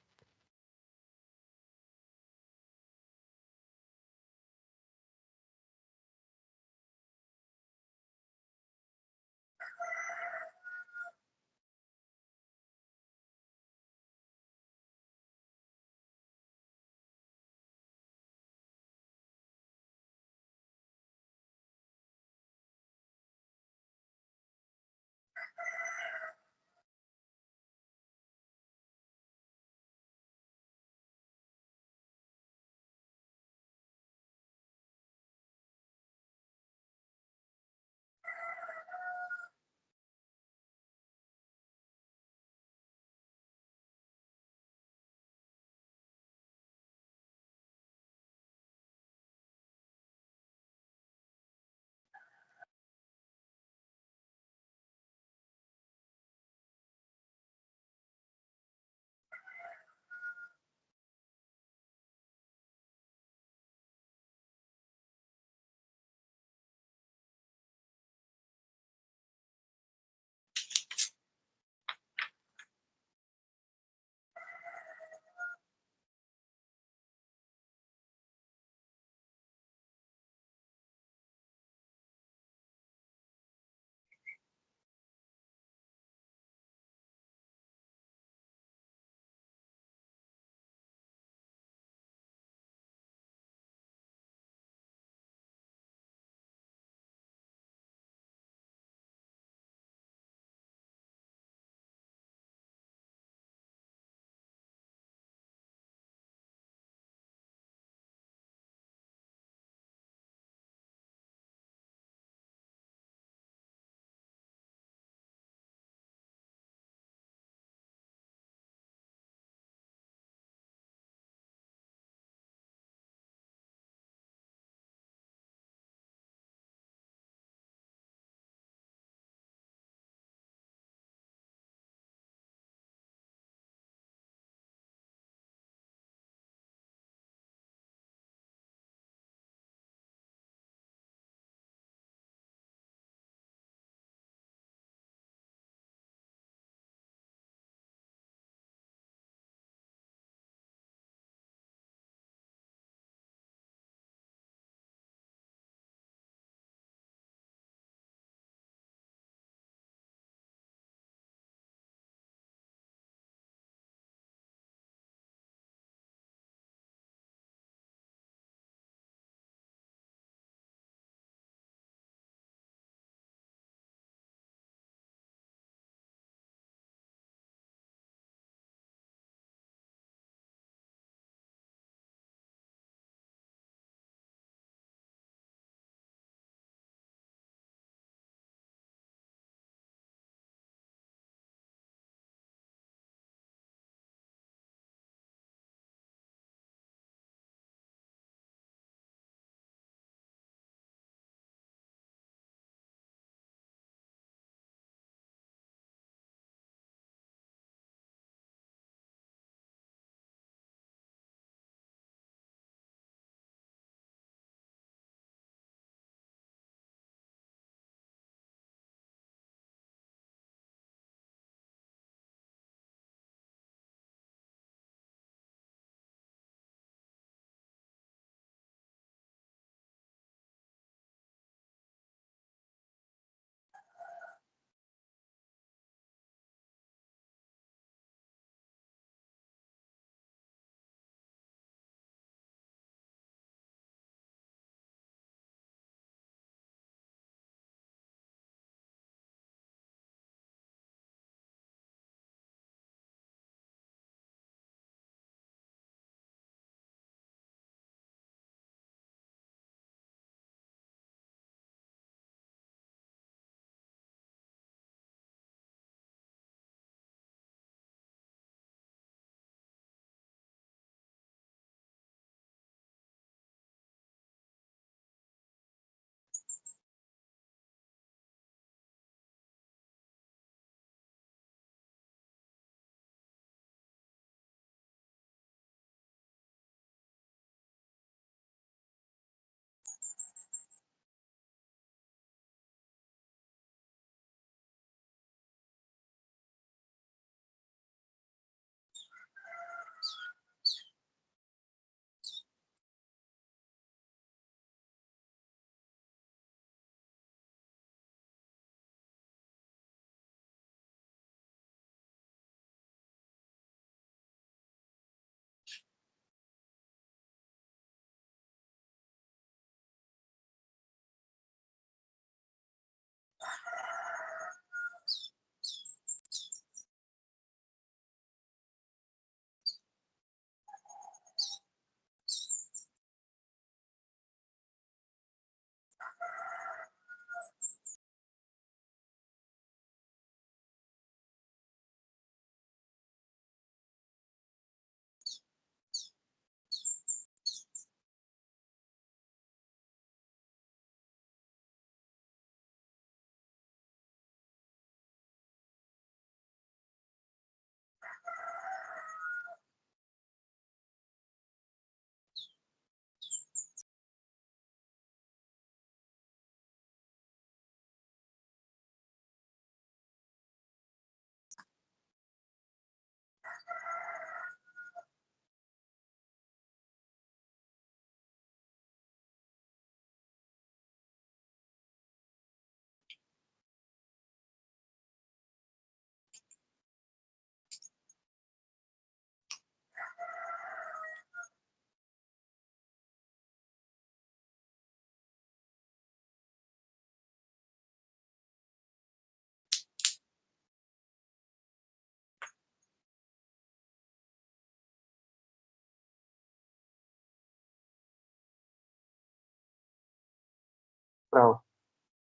Bro,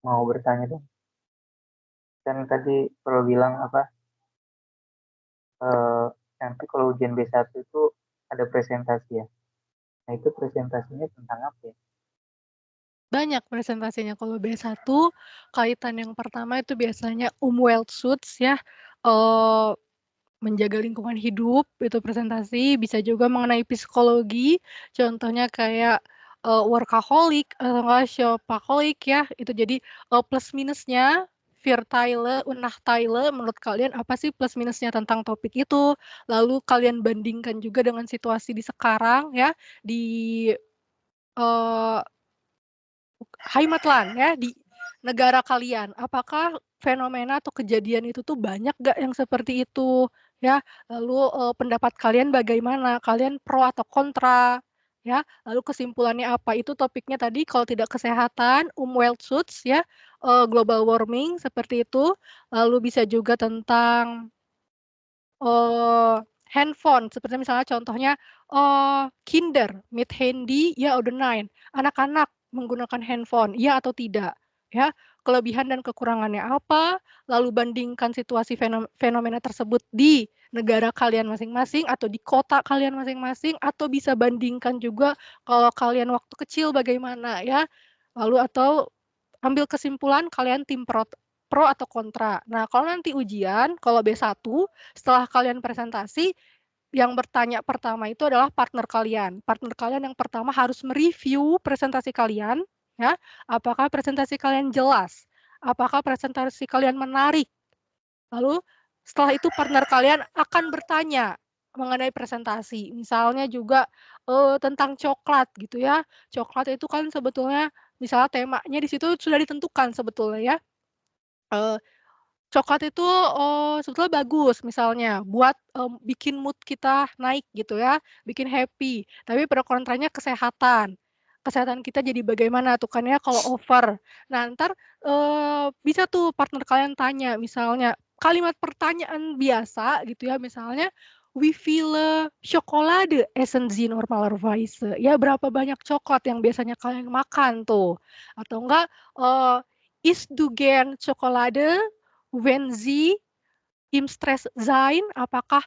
mau bertanya dong. Kan tadi Bro bilang apa? Nanti kalau ujian B1 itu ada presentasi ya. Nah itu presentasinya tentang apa ya? Banyak presentasinya. Kalau B1, kaitan yang pertama itu biasanya Umweltschutz ya, menjaga lingkungan hidup, itu presentasi. Bisa juga mengenai psikologi, contohnya kayak workaholic atau enggak shopaholic ya, itu jadi plus minusnya, Vierteile, Unnachteile, menurut kalian apa sih plus minusnya tentang topik itu? Lalu kalian bandingkan juga dengan situasi di sekarang ya, di Heimatland ya, di negara kalian. Apakah fenomena atau kejadian itu tuh banyak nggak yang seperti itu ya? Lalu pendapat kalian bagaimana? Kalian pro atau kontra ya? Lalu kesimpulannya apa? Itu topiknya tadi kalau tidak kesehatan, Umweltschutz ya, global warming seperti itu. Lalu bisa juga tentang handphone, seperti misalnya contohnya Kinder mit Handy ya oder nein, anak-anak menggunakan handphone, iya atau tidak, ya. Kelebihan dan kekurangannya apa, lalu bandingkan situasi fenomena tersebut di negara kalian masing-masing atau di kota kalian masing-masing, atau bisa bandingkan juga kalau kalian waktu kecil bagaimana ya. Lalu atau ambil kesimpulan kalian tim pro atau kontra. Nah, kalau nanti ujian, kalau B1, setelah kalian presentasi, yang bertanya pertama itu adalah partner kalian. Partner kalian yang pertama harus mereview presentasi kalian, ya. Apakah presentasi kalian jelas? Apakah presentasi kalian menarik? Lalu setelah itu partner kalian akan bertanya mengenai presentasi. Misalnya juga tentang coklat gitu ya. Coklat itu kan sebetulnya misalnya temanya di situ sudah ditentukan sebetulnya ya. Coklat itu sebetulnya bagus misalnya buat bikin mood kita naik gitu ya, bikin happy. Tapi pro kontranya kesehatan. Kesehatan kita jadi bagaimana tuh kan ya kalau over. Nah, ntar bisa tuh partner kalian tanya misalnya kalimat pertanyaan biasa gitu ya, misalnya "Wie viele Schokolade essen Sie normalerweise?" Ya, berapa banyak coklat yang biasanya kalian makan tuh. Atau enggak "Isst du gern Schokolade wenn Sie im Stress sein?" Apakah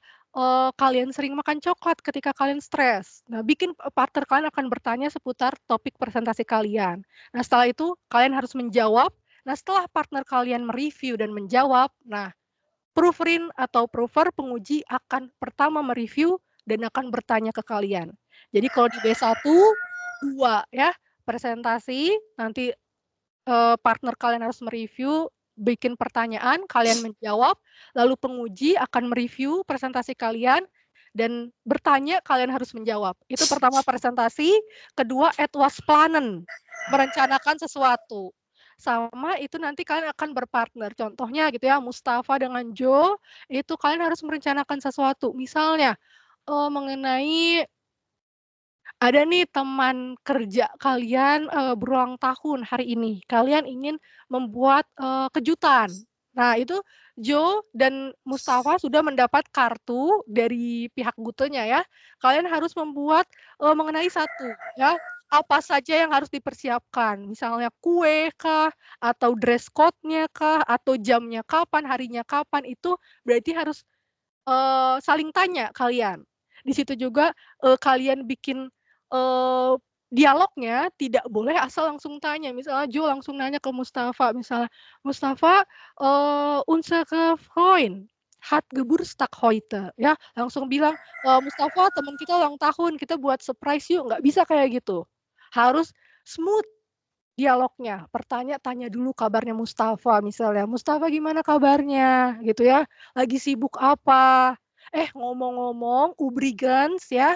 kalian sering makan coklat ketika kalian stres? Nah, bikin partner kalian akan bertanya seputar topik presentasi kalian. Nah, setelah itu kalian harus menjawab. Nah, setelah partner kalian mereview dan menjawab, nah, proofread atau prover penguji akan pertama mereview dan akan bertanya ke kalian. Jadi kalau di B1, 2 ya, presentasi, nanti partner kalian harus mereview, bikin pertanyaan, kalian menjawab, lalu penguji akan mereview presentasi kalian dan bertanya, kalian harus menjawab. Itu pertama presentasi, kedua Etwasplanen, merencanakan sesuatu. Sama itu nanti kalian akan berpartner. Contohnya gitu ya, Mustafa dengan Joe, itu kalian harus merencanakan sesuatu. Misalnya mengenai ada nih teman kerja kalian berulang tahun hari ini. Kalian ingin membuat kejutan. Nah, itu Joe dan Mustafa sudah mendapat kartu dari pihak Gutenya ya. Kalian harus membuat mengenai satu ya. Apa saja yang harus dipersiapkan? Misalnya kue kah, atau dress code-nya kah, atau jamnya kapan, harinya kapan, itu berarti harus saling tanya kalian. Di situ juga kalian bikin dialognya tidak boleh asal langsung tanya. Misalnya Joe langsung nanya ke Mustafa, misalnya, "Mustafa, unsere Freund hat Geburtstag heute." Ya, langsung bilang, "Mustafa, teman kita ulang tahun, kita buat surprise yuk." Nggak bisa kayak gitu. Harus smooth dialognya. Tanya dulu kabarnya Mustafa misalnya, "Mustafa gimana kabarnya?" Gitu ya. "Lagi sibuk apa? Ngomong-ngomong, übrigens ya,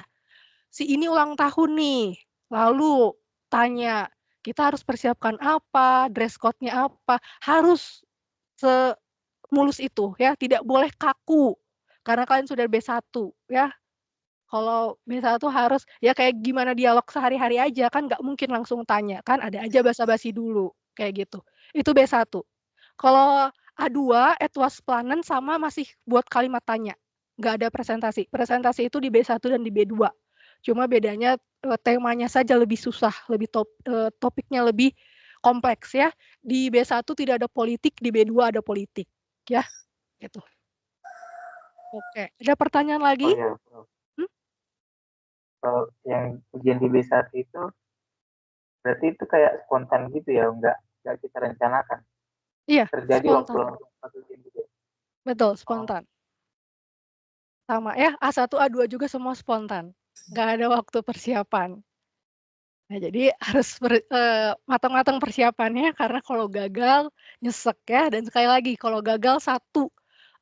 si ini ulang tahun nih." Lalu tanya, "Kita harus persiapkan apa? Dress code-nya apa?" Harus semulus itu ya, tidak boleh kaku. Karena kalian sudah B1 ya. Kalau B1 harus ya kayak gimana dialog sehari-hari aja, kan nggak mungkin langsung tanya, kan ada aja basa-basi dulu, kayak gitu. Itu B1. Kalau A2, Etwasplanen sama masih buat kalimat tanya, nggak ada presentasi. Presentasi itu di B1 dan di B2. Cuma bedanya temanya saja lebih susah, lebih topiknya lebih kompleks ya. Di B1 tidak ada politik, di B2 ada politik ya. Gitu. Oke, ada pertanyaan Oh lagi? ya, Bro. Kalau yang ujian di B1 itu berarti itu kayak spontan gitu ya, nggak kita rencanakan. Iya, Terjadi waktu spontan. langsung pas ujian gitu ya. Betul, Oh, spontan. Sama ya, A1, A2 juga semua spontan. Nggak ada waktu persiapan. Nah, jadi harus matang-matang persiapannya karena kalau gagal nyesek ya. Dan sekali lagi kalau gagal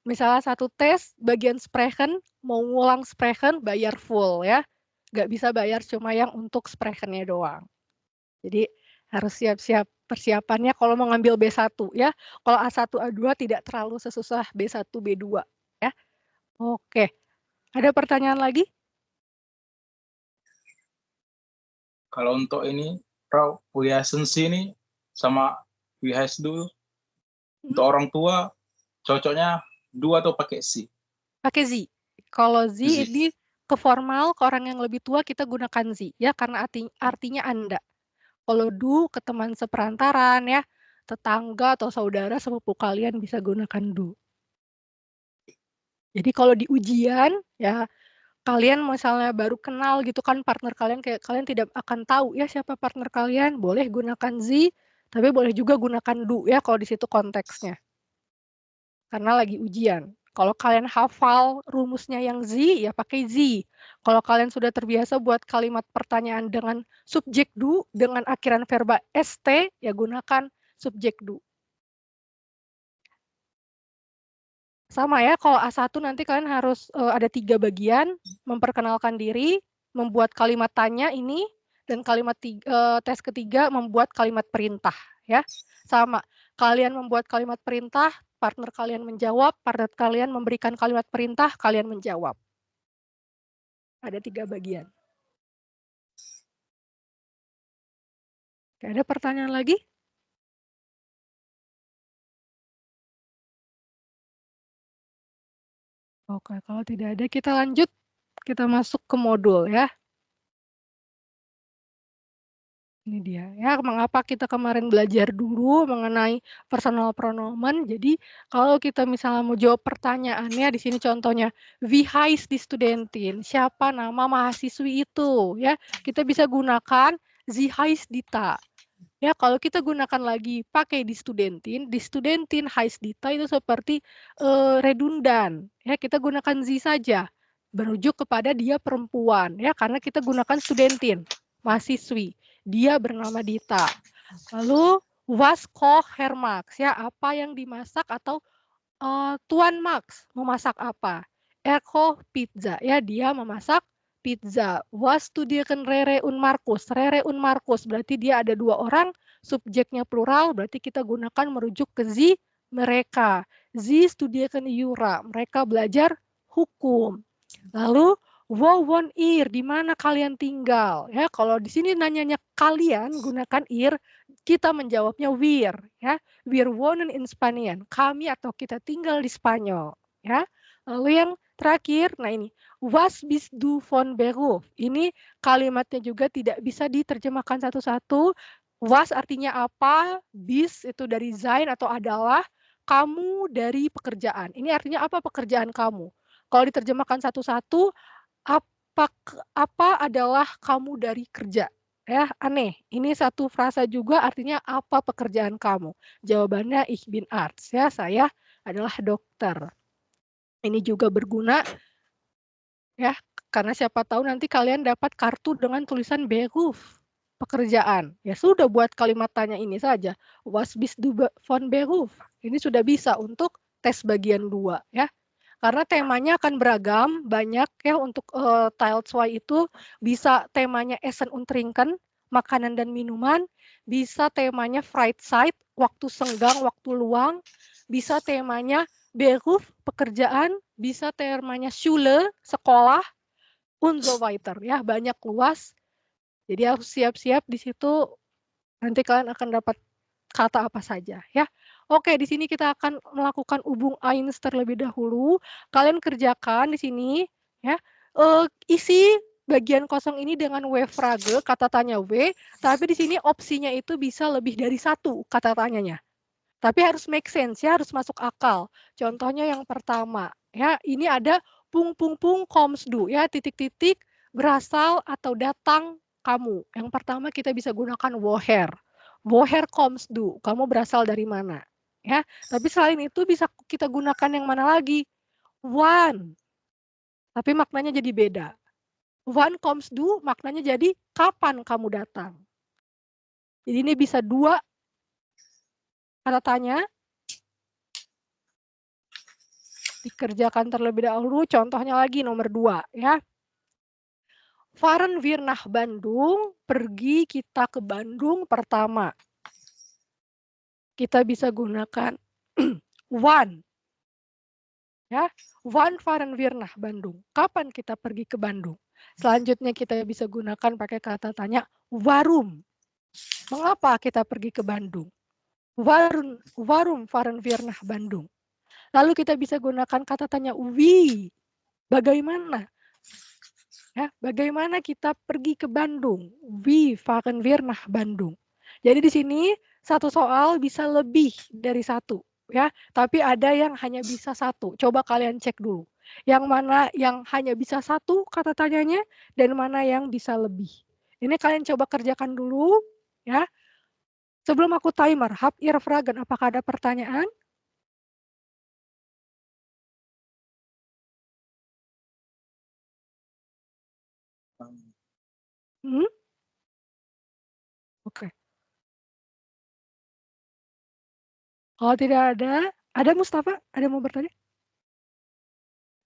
misalnya satu tes bagian sprechen mau ngulang sprechen bayar full ya. Nggak bisa bayar cuma yang untuk sprechennya doang. Jadi harus siap-siap persiapannya kalau mau ngambil B1 ya. Kalau A1, A2 tidak terlalu sesusah B1, B2 ya. Oke. Ada pertanyaan lagi? Kalau untuk ini, Wihasensi ini sama Wihas dulu. Untuk orang tua, cocoknya 2 atau pakai C? Pakai Z. Kalau Z Z. ini ke formal, ke orang yang lebih tua kita gunakan Z ya karena artinya Anda. Kalau du ke teman seperantaran ya, tetangga atau saudara sepupu kalian bisa gunakan du. Jadi kalau di ujian ya kalian misalnya baru kenal gitu kan partner kalian, kayak kalian tidak akan tahu ya siapa partner kalian, boleh gunakan Z, tapi boleh juga gunakan do ya kalau di situ konteksnya. Karena lagi ujian. Kalau kalian hafal rumusnya yang Z, ya pakai Z. Kalau kalian sudah terbiasa buat kalimat pertanyaan dengan subjek do, dengan akhiran verba ST, ya gunakan subjek do. Sama ya, kalau A1 nanti kalian harus ada 3 bagian, memperkenalkan diri, membuat kalimat tanya ini, dan tes ketiga membuat kalimat perintah. Ya, sama. Kalian membuat kalimat perintah, partner kalian menjawab, partner kalian memberikan kalimat perintah, kalian menjawab. Ada 3 bagian. Oke, ada pertanyaan lagi? Oke, kalau tidak ada kita lanjut, kita masuk ke modul ya. Ini dia ya, mengapa kita kemarin belajar dulu mengenai personal pronomen. Jadi kalau kita misalnya mau jawab pertanyaannya di sini contohnya, wie heißt die Studentin? Siapa nama mahasiswi itu? Ya, kita bisa gunakan sie heißt Dita. Ya, kalau kita gunakan lagi pakai di Studentin heißt Dita itu seperti redundan. Ya, kita gunakan sie saja, merujuk kepada dia perempuan ya, karena kita gunakan Studentin, mahasiswi. Dia bernama Dita. Lalu was kocht Herr Max ya, apa yang dimasak atau Tuan Max memasak apa? Er kocht pizza ya, dia memasak pizza. Was studieren Rere und Markus? Rere und Markus berarti dia ada 2 orang, subjeknya plural, berarti kita gunakan merujuk ke sie, mereka. Sie studieren Jura, mereka belajar hukum. Lalu wo wohnt ihr? Di mana kalian tinggal? Ya, kalau di sini nanyanya kalian gunakan ihr, kita menjawabnya wir ya. Wir wohnen in Spanien. Kami atau kita tinggal di Spanyol ya. Lalu yang terakhir, nah ini was bist du von Beruf? Ini kalimatnya juga tidak bisa diterjemahkan satu-satu. Was artinya apa? Bis itu dari sein atau adalah. Kamu dari pekerjaan. Ini artinya apa pekerjaan kamu? Kalau diterjemahkan satu-satu, apa adalah kamu dari kerja? Ya, aneh. Ini satu frasa juga artinya apa pekerjaan kamu? Jawabannya ich bin Arzt. Ya, saya adalah dokter. Ini juga berguna ya, karena siapa tahu nanti kalian dapat kartu dengan tulisan Beruf, pekerjaan. Ya sudah, buat kalimat tanya ini saja. Was bist du von Beruf? Ini sudah bisa untuk tes bagian 2 ya. Karena temanya akan beragam, banyak ya untuk Teil 2 itu bisa temanya Essen und Trinken, makanan dan minuman, bisa temanya Freizeit, waktu senggang, waktu luang, bisa temanya Beruf, pekerjaan, bisa temanya Schule, sekolah, und so weiter ya, banyak luas. Jadi harus siap-siap di situ, nanti kalian akan dapat kata apa saja ya. Oke, di sini kita akan melakukan hubung eins terlebih dahulu. Kalian kerjakan di sini ya. Isi bagian kosong ini dengan W frage, kata tanya W, tapi di sini opsinya itu bisa lebih dari satu kata tanyanya. Tapi harus make sense ya, harus masuk akal. Contohnya yang pertama, ya ini ada pung pung pung comes do ya, titik-titik berasal atau datang kamu. Yang pertama kita bisa gunakan woher. Woher comes do, kamu berasal dari mana? Ya, tapi selain itu bisa kita gunakan yang mana lagi? One. Tapi maknanya jadi beda. One comes do maknanya jadi kapan kamu datang. Jadi ini bisa dua kata tanya dikerjakan terlebih dahulu. Contohnya lagi nomor 2 ya. Fahren wir nach Bandung, pergi kita ke Bandung pertama. Kita bisa gunakan one. Ya, wann fahren wir nach Bandung? Kapan kita pergi ke Bandung? Selanjutnya kita bisa gunakan pakai kata tanya warum. Mengapa kita pergi ke Bandung? Warum fahren wir nach Bandung? Lalu kita bisa gunakan kata tanya wie. Bagaimana? Ya, bagaimana kita pergi ke Bandung? Wie fahren wir nach Bandung? Jadi di sini satu soal bisa lebih dari satu, ya. Tapi ada yang hanya bisa satu. Coba kalian cek dulu. Yang mana yang hanya bisa satu kata tanyanya dan mana yang bisa lebih. Ini kalian coba kerjakan dulu, ya. Sebelum aku timer, habt ihr Fragen? Apakah ada pertanyaan? Hmm? Oke. Kalau tidak ada Mustafa? Ada mau bertanya?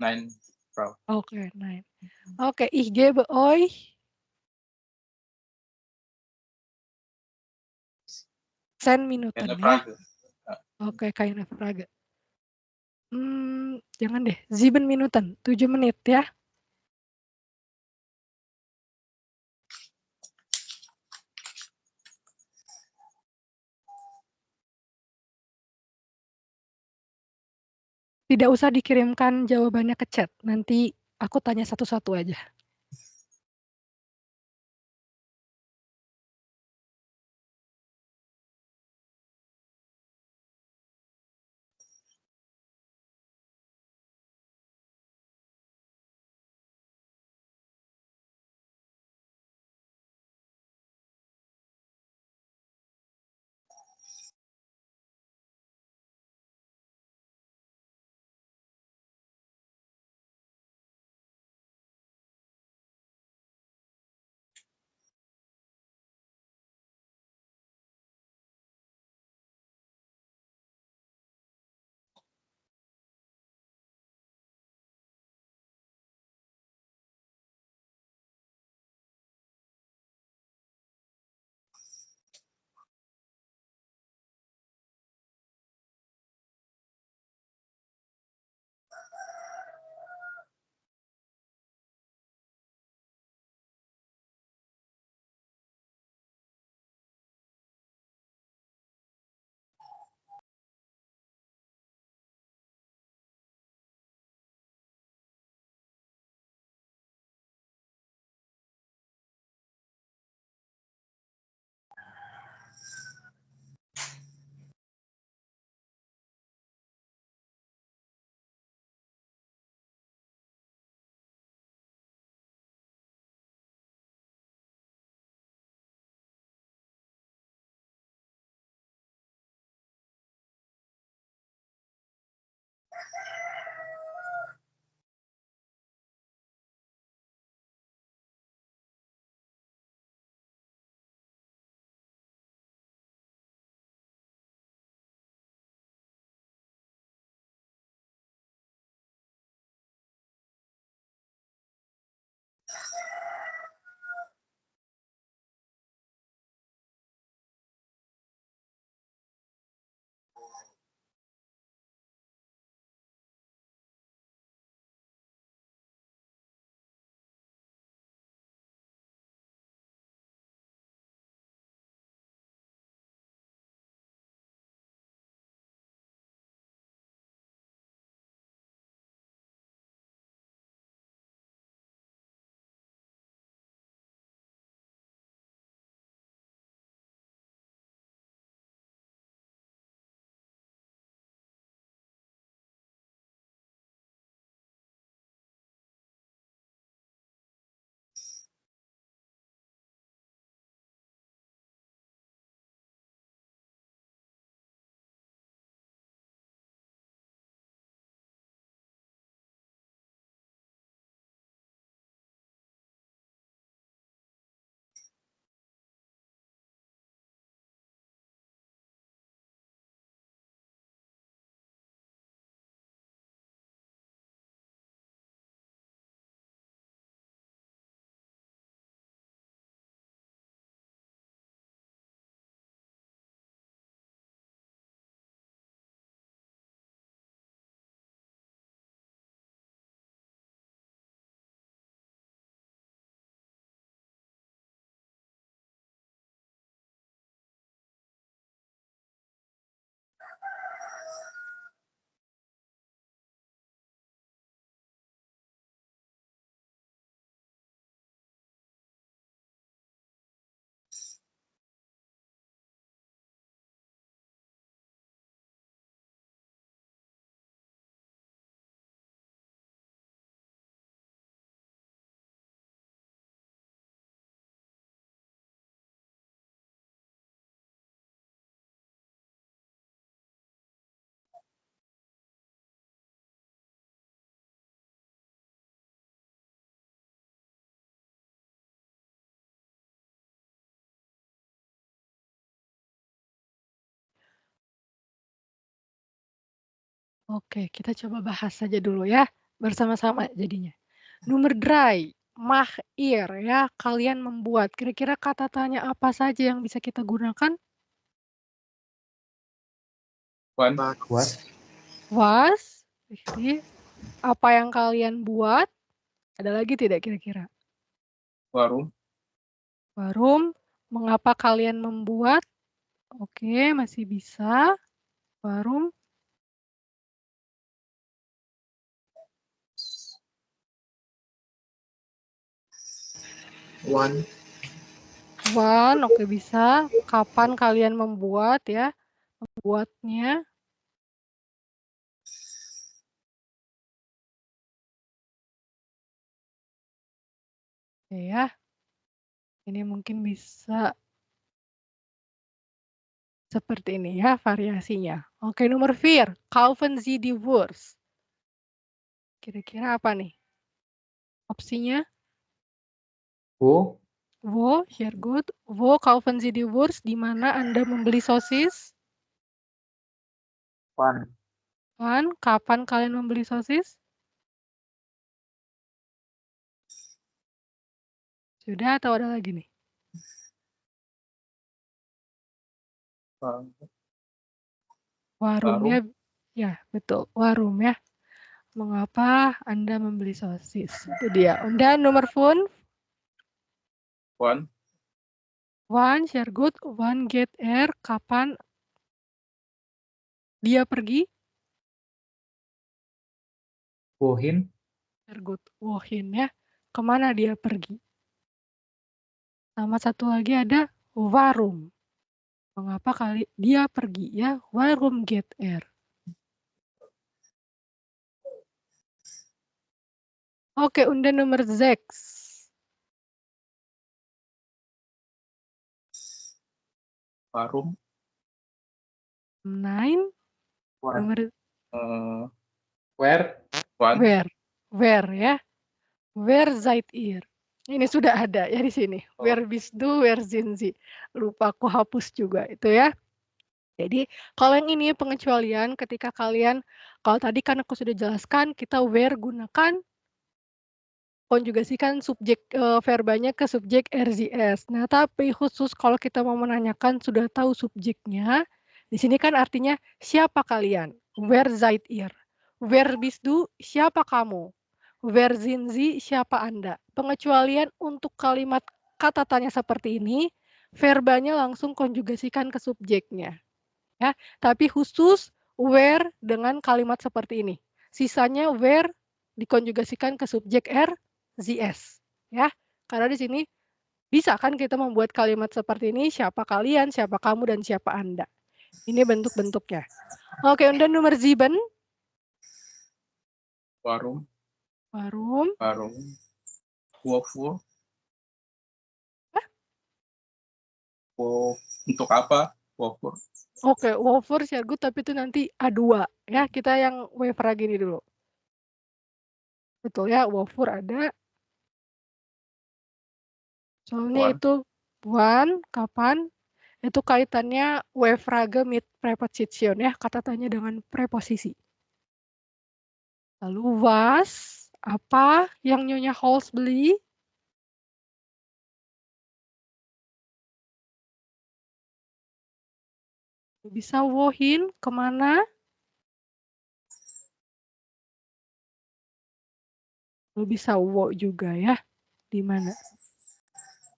Nein, Frau. Oke, nein. Oke, ich gebe euch 10 Minuten Keine ya. Frage. Oke, keine Frage. Jangan deh, 7 Minuten, 7 menit ya. Tidak usah dikirimkan jawabannya ke chat, nanti aku tanya satu-satu aja. Oke, kita coba bahas saja dulu ya, bersama-sama jadinya. Number dry, mach ir ya, kalian membuat. Kira-kira kata tanya apa saja yang bisa kita gunakan? Wan, What? Was, Rifki, apa yang kalian buat? Ada lagi tidak kira-kira? warum, Warum, mengapa kalian membuat? Oke, masih bisa. Warum, One. Wan, oke bisa. Kapan kalian membuat ya? Membuatnya. Oke ya. Ini mungkin bisa seperti ini ya variasinya. Oke, nomor 4. Kaufen Sie die Wurst. Kira-kira apa nih? Opsinya? Wo? Wo, sehr gut. Wo kaufen Sie die Wurst? Di mana Anda membeli sosis? One. Wan, kapan kalian membeli sosis? Sudah atau ada lagi nih? Warumnya, ya betul, warum ya. Mengapa Anda membeli sosis? Itu dia. Dan nomor 5. Wan, Wan, sehr gut. Wan geht er? Kapan dia pergi? Wohin? Sehr gut. Wohin ya. Kemana dia pergi? Sama satu lagi ada warum. Mengapa kali dia pergi ya? Warum geht er? Oke, undan nomor 6. warum, 9. One. Nomor Where? Wan, where ya. Where seid ihr? Ini sudah ada ya di sini. Where bist du, where sind Sie? Lupa aku hapus juga itu ya. Jadi kalau yang ini pengecualian ketika kalian, kalau tadi kan aku sudah jelaskan kita where gunakan konjugasikan subjek verbanya ke subjek RZS. Nah, tapi khusus kalau kita mau menanyakan sudah tahu subjeknya, di sini kan artinya siapa kalian? Where seid ihr? Where bist du? Siapa kamu? Where sind Sie? Siapa Anda? Pengecualian untuk kalimat kata tanya seperti ini, verbanya langsung konjugasikan ke subjeknya. Ya, tapi khusus where dengan kalimat seperti ini. Sisanya where dikonjugasikan ke subjek RZS ya. Karena di sini bisa kan kita membuat kalimat seperti ini, siapa kalian, siapa kamu dan siapa Anda. Ini bentuk-bentuknya. Oke, dan nomor 7. warum, Warum. wofür, untuk apa, wofür, Oke, wofür sehr gut, tapi itu nanti A2 ya. Kita yang W-frage ini dulu. Betul ya, wofür ada. Soalnya Wan. itu wann, kapan, itu kaitannya W-frage mit Präposition ya, kata tanya dengan preposisi. Lalu was, apa yang Nyonya Halls beli? Bisa wohin, kemana? Lalu bisa wo juga ya, di mana?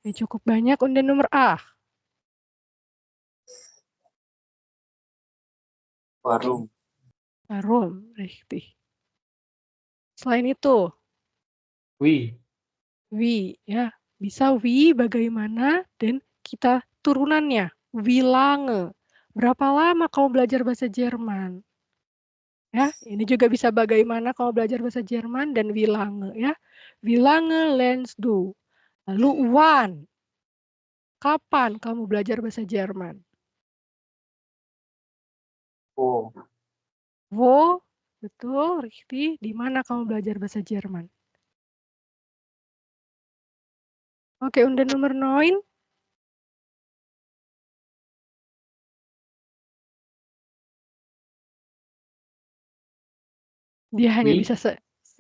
Ini cukup banyak. Unden nomor A. Warum. Warum, richtig. Selain itu, Wie. wie ya, bisa wie bagaimana dan kita turunannya. Wie lange. Berapa lama kamu belajar bahasa Jerman? Ya, ini juga bisa bagaimana kamu belajar bahasa Jerman dan wie lange ya. Wie lange lernst du? Lalu wann? Kapan kamu belajar bahasa Jerman? Wo. Wo, betul, richtig. Di mana kamu belajar bahasa Jerman? Oke, undan nomor 9. Dia hanya Wi. bisa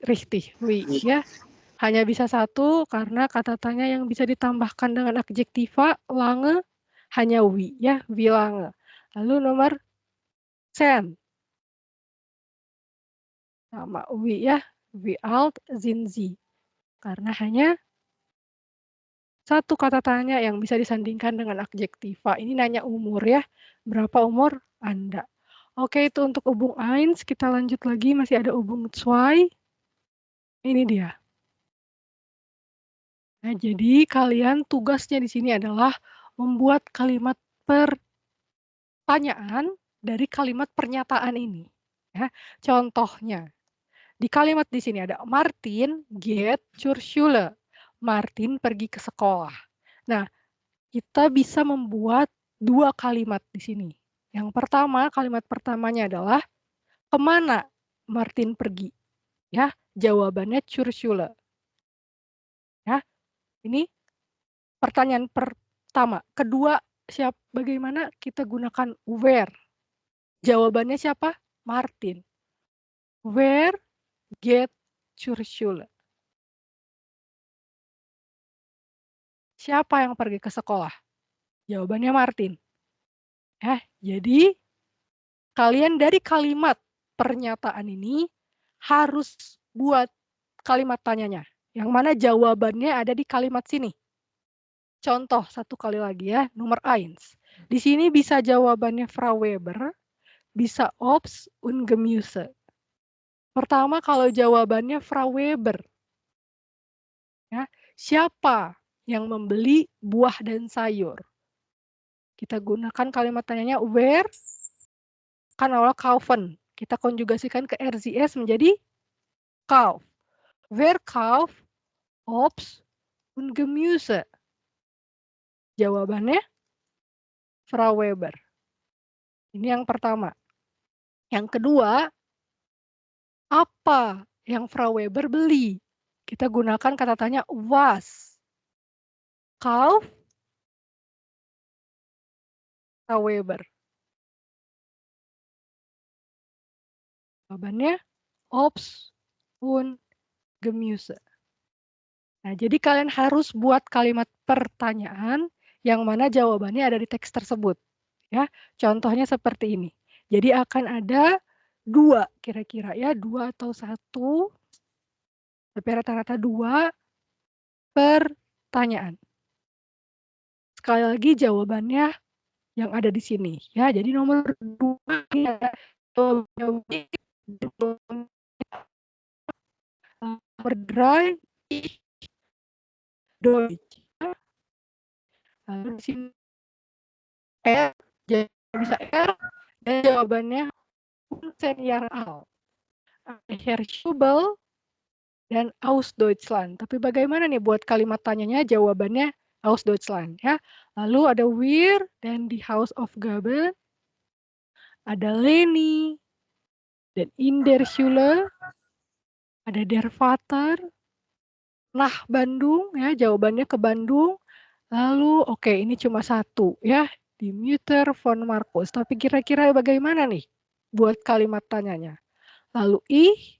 richtig, wi, ya. Hanya bisa satu karena kata tanya yang bisa ditambahkan dengan adjektiva lange hanya wi, ya, wie lange. Lalu nomor 10. Sama wie, ya, wie alt sind Sie. Karena hanya satu kata tanya yang bisa disandingkan dengan adjektiva. Ini nanya umur, ya. Berapa umur Anda? Oke, itu untuk Übung 1. Kita lanjut lagi, masih ada Übung 2. Ini dia. Nah, jadi kalian tugasnya di sini adalah membuat kalimat pertanyaan dari kalimat pernyataan ini. Ya, contohnya, di kalimat di sini ada Martin geht zur Schule. Martin pergi ke sekolah. Nah, kita bisa membuat dua kalimat di sini. Yang pertama, kalimat pertamanya adalah kemana Martin pergi? Ya, jawabannya zur Schule. Ya, ini pertanyaan pertama. Kedua, bagaimana kita gunakan where? Jawabannya siapa? Martin. Where get zur Schule? Siapa yang pergi ke sekolah? Jawabannya Martin. Jadi kalian dari kalimat pernyataan ini harus buat kalimat tanyanya. Yang mana jawabannya ada di kalimat sini. Contoh satu kali lagi ya, nomor 1. Di sini bisa jawabannya Frau Weber, bisa Obst und Gemüse. Pertama kalau jawabannya Frau Weber. Ya, siapa yang membeli buah dan sayur? Kita gunakan kalimat tanyanya where, kan awal kaufen. Kita konjugasikan ke RCS menjadi kauf. Wer kauft Obst und Gemüse? Jawabannya Frau Weber. Ini yang pertama. Yang kedua, apa yang Frau Weber beli? Kita gunakan kata tanya was. Kauf Frau Weber. Jawabannya Obst und Gemüse. Nah, jadi kalian harus buat kalimat pertanyaan yang mana jawabannya ada di teks tersebut. Ya, contohnya seperti ini. Jadi akan ada dua kira-kira ya, 2 atau 1, tapi rata-rata 2 pertanyaan. Sekali lagi jawabannya yang ada di sini ya. Jadi nomor 2 ini ada jawabannya nomor 3 Deutsch. Lalu di sini R, jadi bisa R dan jawabannya Senior Herr Schubel dan Aus Deutschland. Tapi bagaimana nih buat kalimat tanyanya? Jawabannya Aus Deutschland ya. Lalu ada wir dan di House of Gabe ada Leni dan in der Schule ada der Vater. Nah, Bandung ya, jawabannya ke Bandung. Lalu oke, ini cuma satu ya, di Mutter von Markus. Tapi kira-kira bagaimana nih buat kalimat tanyanya? Lalu ich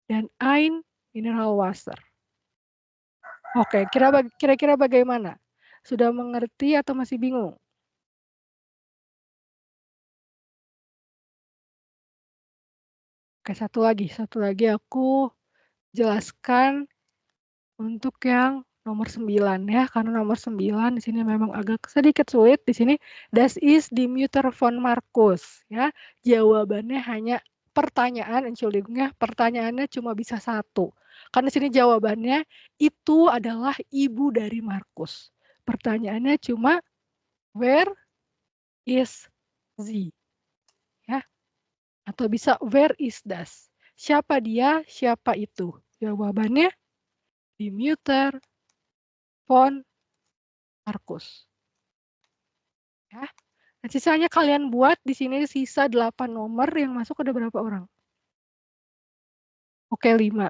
dan ein Mineralwasser. Oke, kira-kira bagaimana? Sudah mengerti atau masih bingung? Oke, satu lagi aku jelaskan untuk yang nomor 9 ya, karena nomor 9 di sini memang agak sedikit sulit. Di sini das ist die Mutter von Markus ya. Jawabannya hanya pertanyaan, Entschuldigung ya, pertanyaannya cuma bisa satu. Karena di sini jawabannya itu adalah ibu dari Markus. Pertanyaannya cuma where is sie? Ya. Atau bisa where is das? Siapa dia? Siapa itu? Jawabannya die Mutter von Markus. Ya. Dan sisanya kalian buat di sini sisa 8 nomor yang masuk ada berapa orang? Oke, 5.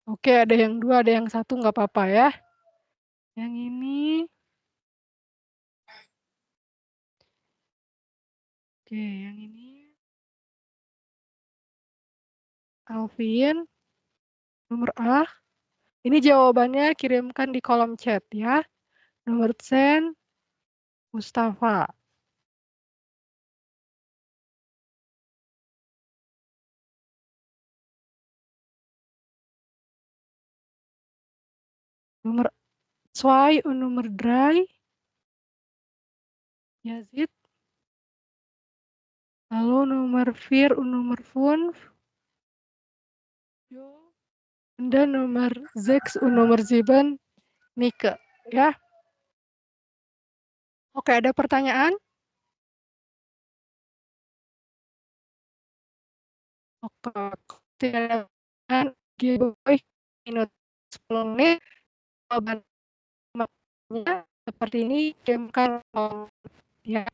Oke, ada yang 2, ada yang 1, nggak apa-apa ya. Yang ini. Oke, yang ini. Alvin, nomor A. Ini jawabannya kirimkan di kolom chat ya. Nomor Sen, Mustafa. Nomor Zwei und nomor 3, Yazid. Lalu nomor 4 und nomor 5, Jo. Dan nomor 6 und nomor 7, Nike. Ya. Oke, ada pertanyaan? Oke, tidak ada pertanyaan. Giveaway minut 10 menit. Jawabannya seperti ini, kirimkan ya.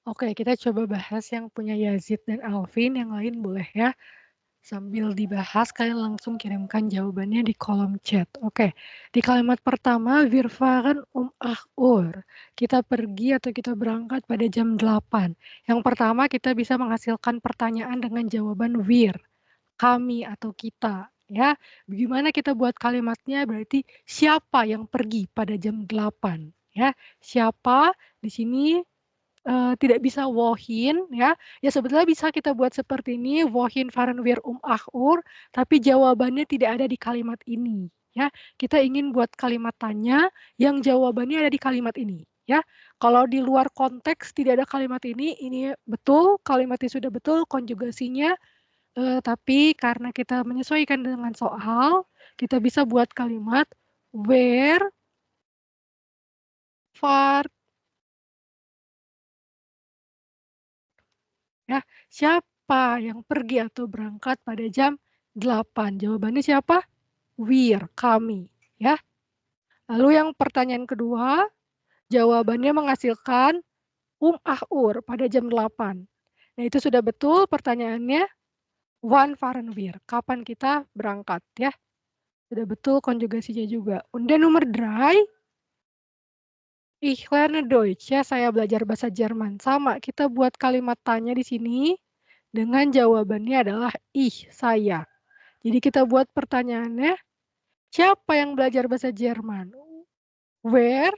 Oke, kita coba bahas yang punya Yazid dan Alvin, yang lain boleh ya. Sambil dibahas, kalian langsung kirimkan jawabannya di kolom chat. Oke, di kalimat pertama, wir fahren um 8 Uhr. Kita pergi atau kita berangkat pada jam 8. Yang pertama, kita bisa menghasilkan pertanyaan dengan jawaban wir, kami atau kita. Ya, bagaimana kita buat kalimatnya? Berarti siapa yang pergi pada jam 8? Ya, siapa di sini tidak bisa wohin ya. Ya sebetulnya bisa kita buat seperti ini, wohin fahren wir um 8 Uhr, tapi jawabannya tidak ada di kalimat ini ya. Kita ingin buat kalimat tanya yang jawabannya ada di kalimat ini ya. Kalau di luar konteks tidak ada kalimat ini betul, kalimatnya sudah betul, konjugasinya tapi karena kita menyesuaikan dengan soal, kita bisa buat kalimat where far ya, siapa yang pergi atau berangkat pada jam 8? Jawabannya siapa? Wir, kami. Ya. Lalu yang pertanyaan kedua, jawabannya menghasilkan Ahur pada jam 8. Nah itu sudah betul pertanyaannya. Wann fahren wir? Kapan kita berangkat ya? Sudah betul konjugasinya juga. Und der Nummer 3, ich lerne Deutsch ya, saya belajar bahasa Jerman. Sama, kita buat kalimat tanya di sini dengan jawabannya adalah saya. Jadi kita buat pertanyaannya, siapa yang belajar bahasa Jerman? Where?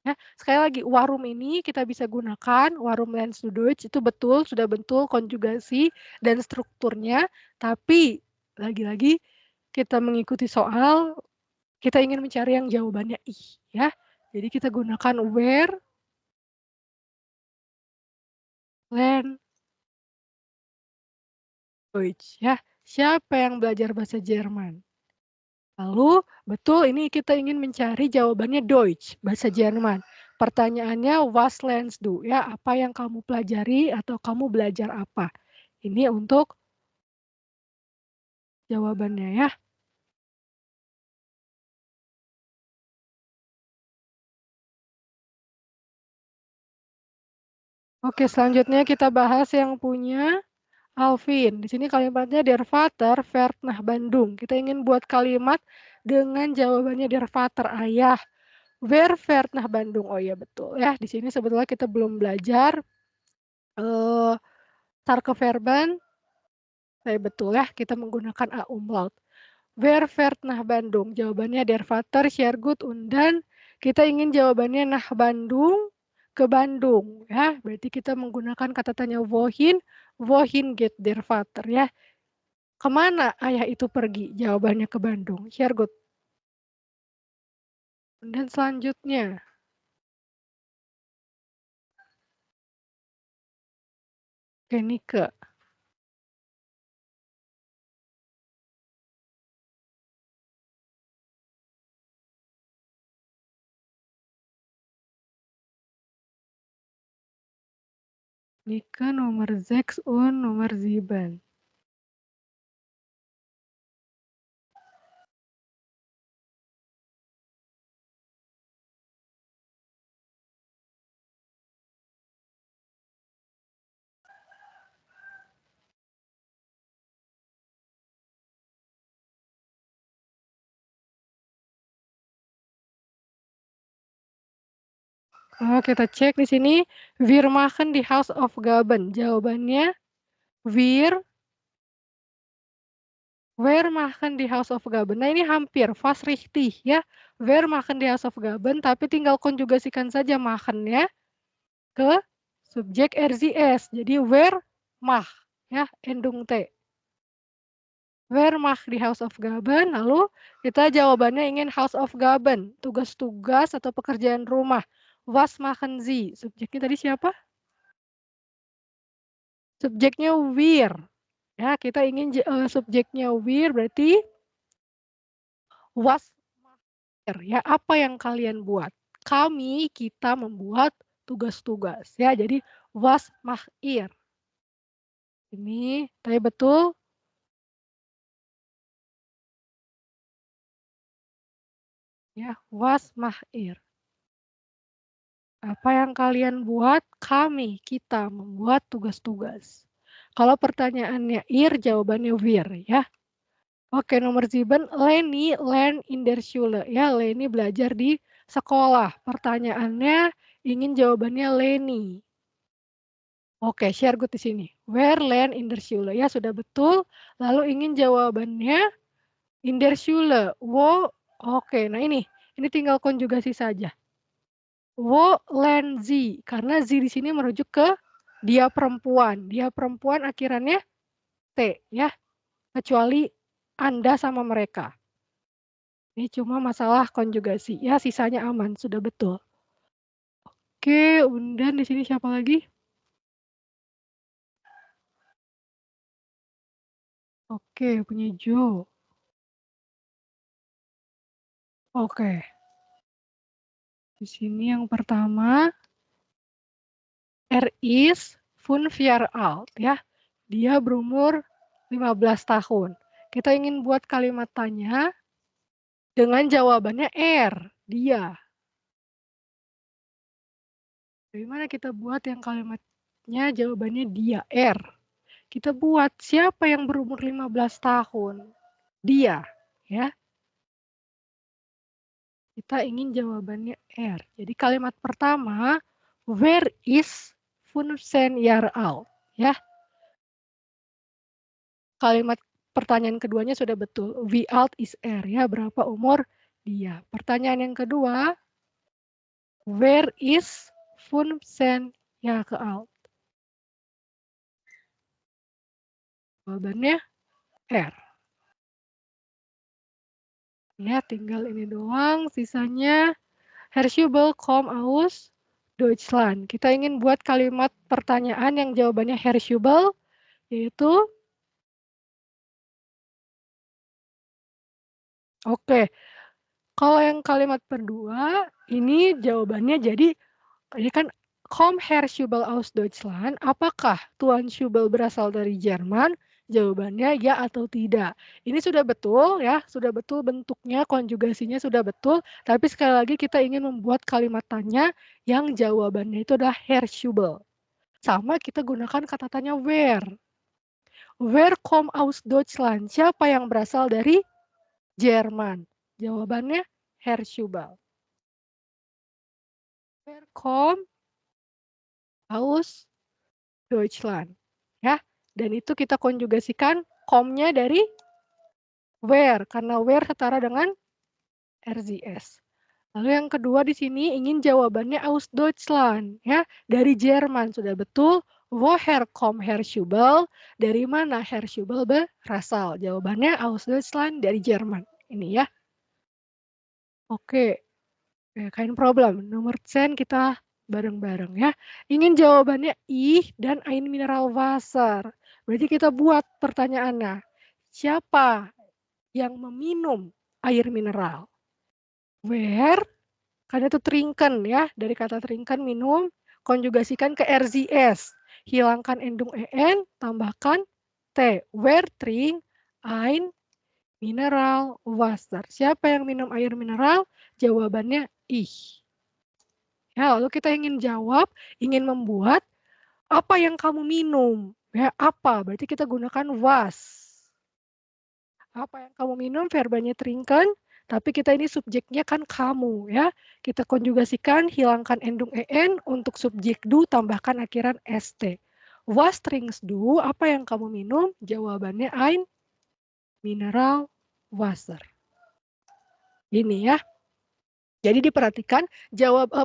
Ya, sekali lagi, warum ini kita bisa gunakan, warum lernst du Deutsch, itu betul, sudah betul konjugasi dan strukturnya, tapi lagi-lagi kita mengikuti soal, kita ingin mencari yang jawabannya ya. Jadi kita gunakan where, learn Deutsch ya. Siapa yang belajar bahasa Jerman? Lalu, betul ini kita ingin mencari jawabannya Deutsch, bahasa Jerman. Pertanyaannya was lernst du? Ya, apa yang kamu pelajari atau kamu belajar apa? Ini untuk jawabannya ya. Oke, selanjutnya kita bahas yang punya Alvin. Di sini kalimatnya der Vater fährt nach Bandung. Kita ingin buat kalimat dengan jawabannya der Vater, ayah. Wer fährt nach Bandung? Oh iya betul ya. Di sini sebetulnya kita belum belajar Starke Verben. Saya betul ya, kita menggunakan A umlaut. Wer fährt nach Bandung? Jawabannya der Vater sehr gut. Und dan kita ingin jawabannya nach Bandung, ke Bandung ya. Berarti kita menggunakan kata tanya wohin, wohin geht der Vater ya. Kemana ayah itu pergi? Jawabannya ke Bandung. Sehr gut. Dan selanjutnya, Nike. Nike nomor 6 und nomor 7. Oh, kita cek di sini. Wir machen die House of Gaben. Jawabannya wir machen die House of Gaben. Nah, ini hampir fast richtig ya. Wir machen die House of Gaben, tapi tinggal konjugasikan saja machen-nya ke subjek RCS. Jadi wer mach ya, endung T. Wer macht die House of Gaben? Lalu kita jawabannya ingin House of Gaben, tugas-tugas atau pekerjaan rumah. Was machen Sie? Subjeknya tadi siapa? Subjeknya wir. Ya, kita ingin subjeknya wir berarti was macht ya, apa yang kalian buat? Kami, kita membuat tugas-tugas ya. Jadi was macht ihr? Ini tadi betul. Ya, was macht ihr? Apa yang kalian buat? Kami, kita membuat tugas-tugas. Kalau pertanyaannya ir, jawabannya wir ya. Oke, nomor 7, Leni learn in der Schule. Ya, Leni belajar di sekolah. Pertanyaannya ingin jawabannya Leni. Oke, share good di sini. Where learn in der Schule. Ya, sudah betul. Lalu ingin jawabannya in der Schule. Wo. Oke, nah ini tinggal konjugasi saja. Wo len sie, karena sie di sini merujuk ke dia perempuan. Dia perempuan akhirannya T ya. Kecuali Anda sama mereka. Ini cuma masalah konjugasi. Ya, sisanya aman, sudah betul. Oke, undan di sini siapa lagi? Oke, punya Jo. Oke. Di sini yang pertama is 5 Jahre alt ya. Dia berumur 15 tahun. Kita ingin buat kalimat tanya dengan jawabannya dia. Bagaimana kita buat yang kalimatnya jawabannya dia, Kita buat siapa yang berumur 15 tahun? Dia, ya. Kita ingin jawabannya Jadi kalimat pertama, where is 15 Jahre alt? Ya. Kalimat pertanyaan keduanya sudah betul. Wie alt is ya, berapa umur dia. Pertanyaan yang kedua, where is 15 Jahre alt? Jawabannya Ya, tinggal ini doang. Sisanya Herr Schubel kommt aus Deutschland. Kita ingin buat kalimat pertanyaan yang jawabannya Herr Schubel, yaitu oke. Kalau yang kalimat kedua, ini jawabannya jadi ini kan kommt Herr Schubel aus Deutschland. Apakah Tuan Schubel berasal dari Jerman? Jawabannya ya atau tidak. Ini sudah betul ya, sudah betul bentuknya, konjugasinya sudah betul. Tapi sekali lagi kita ingin membuat kalimat tanya yang jawabannya itu adalah Herr Schubel. Sama kita gunakan kata tanya where. Where kommt aus Deutschland? Siapa yang berasal dari Jerman? Jawabannya Herr Schubel. Where kommt aus Deutschland. Ya, dan itu kita konjugasikan komnya dari where, karena where setara dengan RZS. Lalu yang kedua di sini ingin jawabannya aus Deutschland, ya, dari Jerman sudah betul. Woher kommt Herr Schubel? Dari mana Herr Schubel berasal? Jawabannya aus Deutschland, dari Jerman. Ini ya. Oke, kein problem. Nomor 10 kita bareng-bareng ya. Ingin jawabannya ih dan ein Mineralwasser. Berarti kita buat pertanyaannya. Siapa yang meminum air mineral? Where, karena itu trinken ya. Dari kata trinken minum, konjugasikan ke RZS. Hilangkan endung en, tambahkan T. Where trink ein Mineralwasser. Siapa yang minum air mineral? Jawabannya ih. Ya, lalu kita ingin jawab, ingin membuat apa yang kamu minum. Ya, apa? Berarti kita gunakan was. Apa yang kamu minum, verbanya trinken, tapi kita ini subjeknya kan kamu. Ya, kita konjugasikan, hilangkan endung en untuk subjek du, tambahkan akhiran st. Was trinkst du? Apa yang kamu minum? Jawabannya ein Mineralwasser. Ini ya. Jadi diperhatikan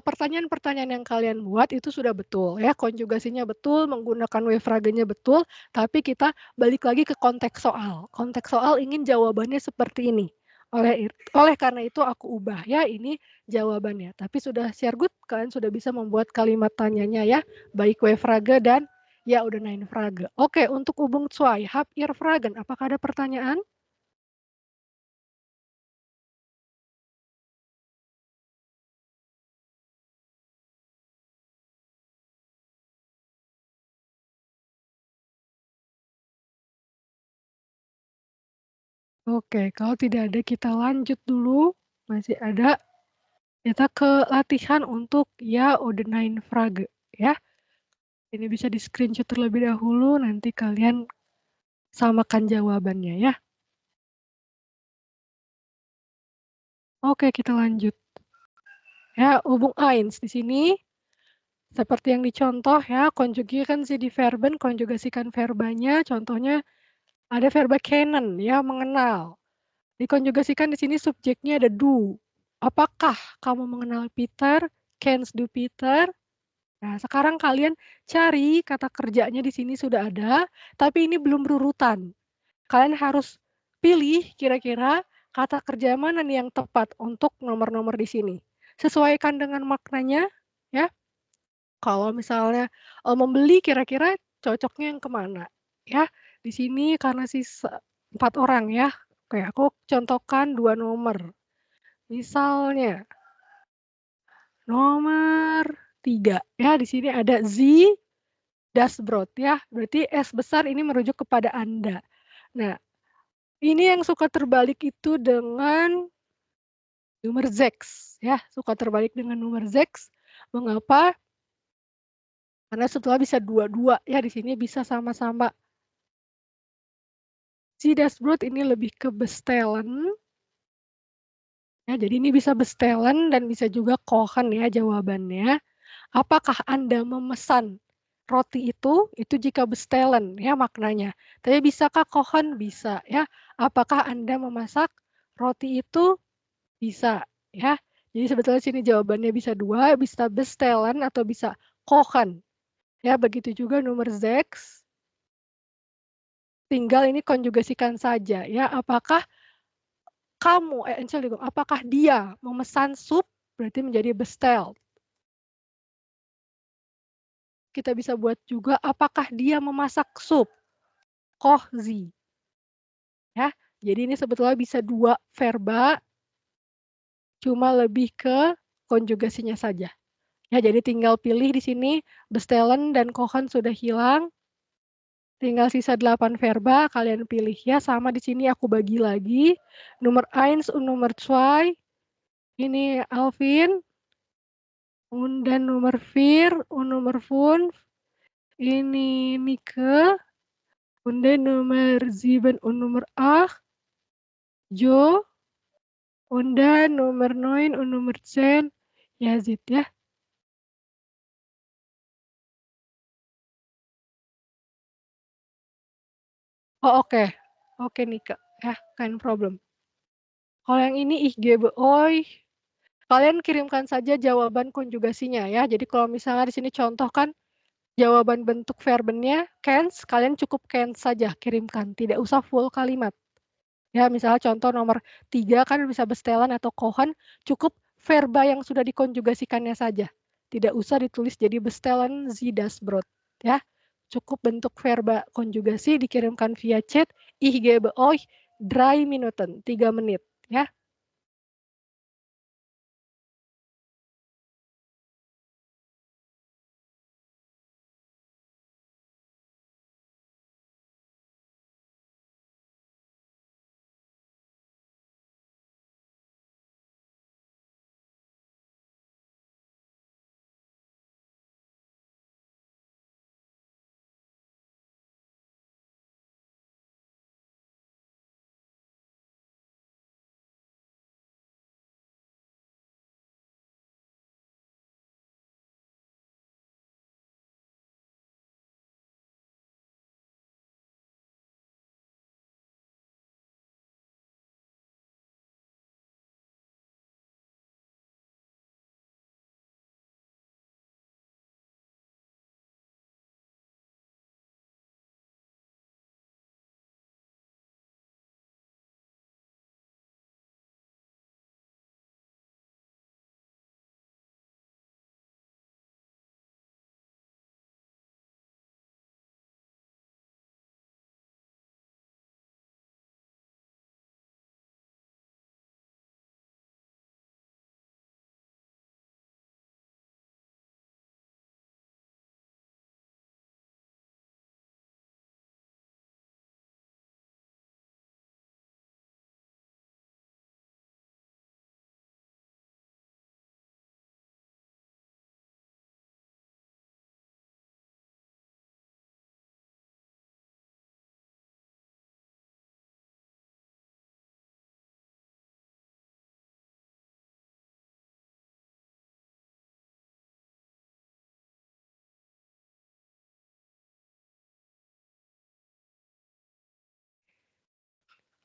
pertanyaan-pertanyaan yang kalian buat itu sudah betul ya, konjugasinya betul, menggunakan W-fragenya betul, tapi kita balik lagi ke konteks soal. Konteks soal ingin jawabannya seperti ini. Oleh karena itu aku ubah ya, ini jawabannya. Tapi sudah share good, kalian sudah bisa membuat kalimat tanyanya ya, baik W-frage dan ya udah nine frage. Oke, untuk Ubung Zwei, habt ihr Fragen? Apakah ada pertanyaan? Oke, kalau tidak ada kita lanjut dulu. Masih ada Kita ke latihan untuk ya Odenine Frage ya. Ini bisa di screenshot terlebih dahulu, nanti kalian samakan jawabannya ya. Oke, kita lanjut. Ya, hubung eins di sini seperti yang dicontoh ya, konjugasikan si di verben, konjugasikan verbanya, contohnya ada verba kennen ya, mengenal. Dikonjugasikan di sini subjeknya ada do. Apakah kamu mengenal Peter? Kennst du Peter? Nah, sekarang kalian cari kata kerjanya di sini sudah ada, tapi ini belum berurutan. Kalian harus pilih kira-kira kata kerja mana nih yang tepat untuk nomor-nomor di sini. Sesuaikan dengan maknanya, ya. Kalau misalnya membeli kira-kira cocoknya yang kemana, ya. Di sini karena 4 orang ya. Oke, aku contohkan 2 nomor. Misalnya nomor 3 ya, di sini ada Sie das Brot ya, berarti S besar ini merujuk kepada Anda. Nah, ini yang suka terbalik itu dengan nomor seks ya, suka terbalik dengan nomor seks. Mengapa? Karena setelah bisa dua-dua ya, di sini bisa sama-sama. Sie das Brot ini lebih ke bestellen. Ya, jadi ini bisa bestellen dan bisa juga kochen ya jawabannya. Apakah Anda memesan roti itu? Itu jika bestellen ya maknanya. Tapi bisakah kochen? Bisa ya. Apakah Anda memasak roti itu? Bisa ya. Jadi sebetulnya sini jawabannya bisa 2, bisa bestellen atau bisa kochen. Ya, begitu juga nomor 6. Tinggal ini konjugasikan saja ya. Apakah kamu, Entschuldigung, apakah dia memesan sup? Berarti menjadi bestellt. Kita bisa buat juga apakah dia memasak sup? Koch sie. Ya, jadi ini sebetulnya bisa 2 verba, cuma lebih ke konjugasinya saja. Ya, jadi tinggal pilih di sini bestellen dan kochen sudah hilang. Tinggal sisa 8 verba, kalian pilih ya. Sama di sini aku bagi lagi. Nomor 1 und nomor 2. Ini Alvin. Und dan nomor 4 und nomor 5. Ini Nike. Und dann nomor 7 und nomor 8. Jo. Und dann nomor 9 und nomor 10. Yazid ya. Oh oke. Oke Nike. Ya, kein problem. Kalau yang ini ich gebe euch, kalian kirimkan saja jawaban konjugasinya ya. Jadi kalau misalnya di sini contoh kan jawaban bentuk verbennya kennst, kalian cukup kennst saja kirimkan, tidak usah full kalimat. Ya, misalnya contoh nomor 3 kan bisa bestellen atau kochen, cukup verba yang sudah dikonjugasikannya saja. Tidak usah ditulis jadi bestellen Sie das Brot ya. Cukup bentuk verba konjugasi dikirimkan via chat, ich gebe euch 3 Minuten, 3 menit ya.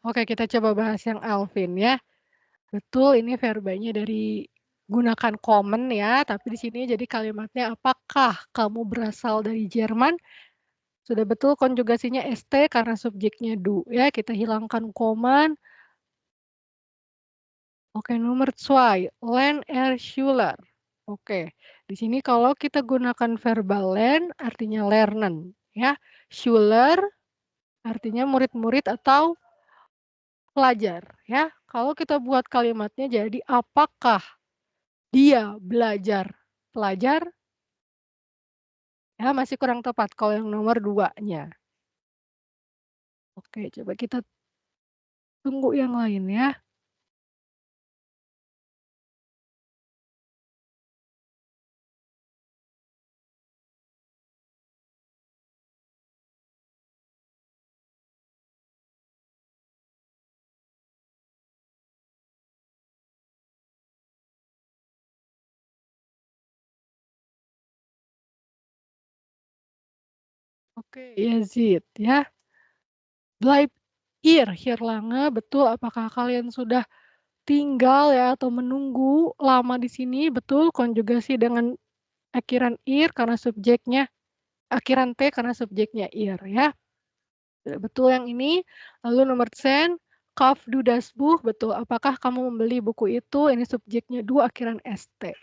Oke, kita coba bahas yang Alvin ya. Betul, ini verbanya dari gunakan common ya, tapi di sini jadi kalimatnya apakah kamu berasal dari Jerman? Sudah betul konjugasinya ST karena subjeknya du ya, kita hilangkan common. Oke, nomor 2, lernen er Schüler. Oke, di sini kalau kita gunakan verbal lernen artinya lernen ya. Schüler artinya murid-murid atau pelajar ya. Kalau kita buat kalimatnya jadi apakah dia belajar pelajar? Ya, masih kurang tepat kalau yang nomor 2-nya. Oke, coba kita tunggu yang lain ya. Oke, Yazid ya. Bleib hier lange, betul. Apakah kalian sudah tinggal ya atau menunggu lama di sini? Betul, konjugasi dengan akhiran ir karena subjeknya, akhiran t karena subjeknya ir ya. Betul yang ini. Lalu nomor 10, kauf du das Buch, betul. Apakah kamu membeli buku itu? Ini subjeknya du akhiran st.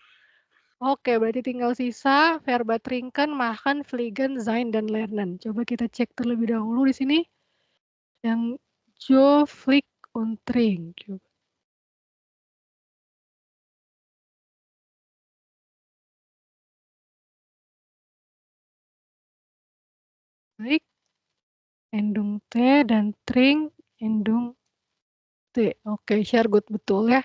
Oke, berarti tinggal sisa verba trinken, makan, fliegen, sein, dan lernen. Coba kita cek terlebih dahulu di sini. Yang Jo, Flick, und Trink. Coba. Flick, endung T, dan Trink, endung T. Oke, share good, betul ya.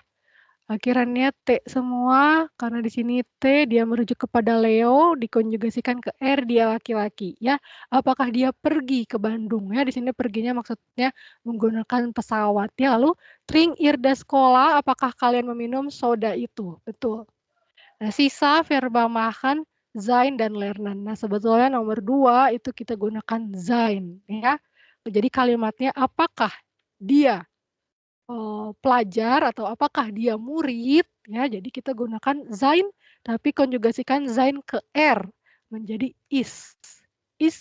Akhirannya T semua, karena di sini T dia merujuk kepada Leo, dikonjugasikan ke R, dia laki-laki ya. Apakah dia pergi ke Bandung ya? Di sini perginya maksudnya menggunakan pesawat ya. Lalu Trink irda sekolah, apakah kalian meminum soda itu? Betul. Nah, sisa verba makan, sein dan lernen. Nah, sebetulnya nomor 2 itu kita gunakan sein ya. Jadi kalimatnya apakah dia pelajar atau apakah dia murid ya, jadi kita gunakan sein tapi konjugasikan sein ke er menjadi is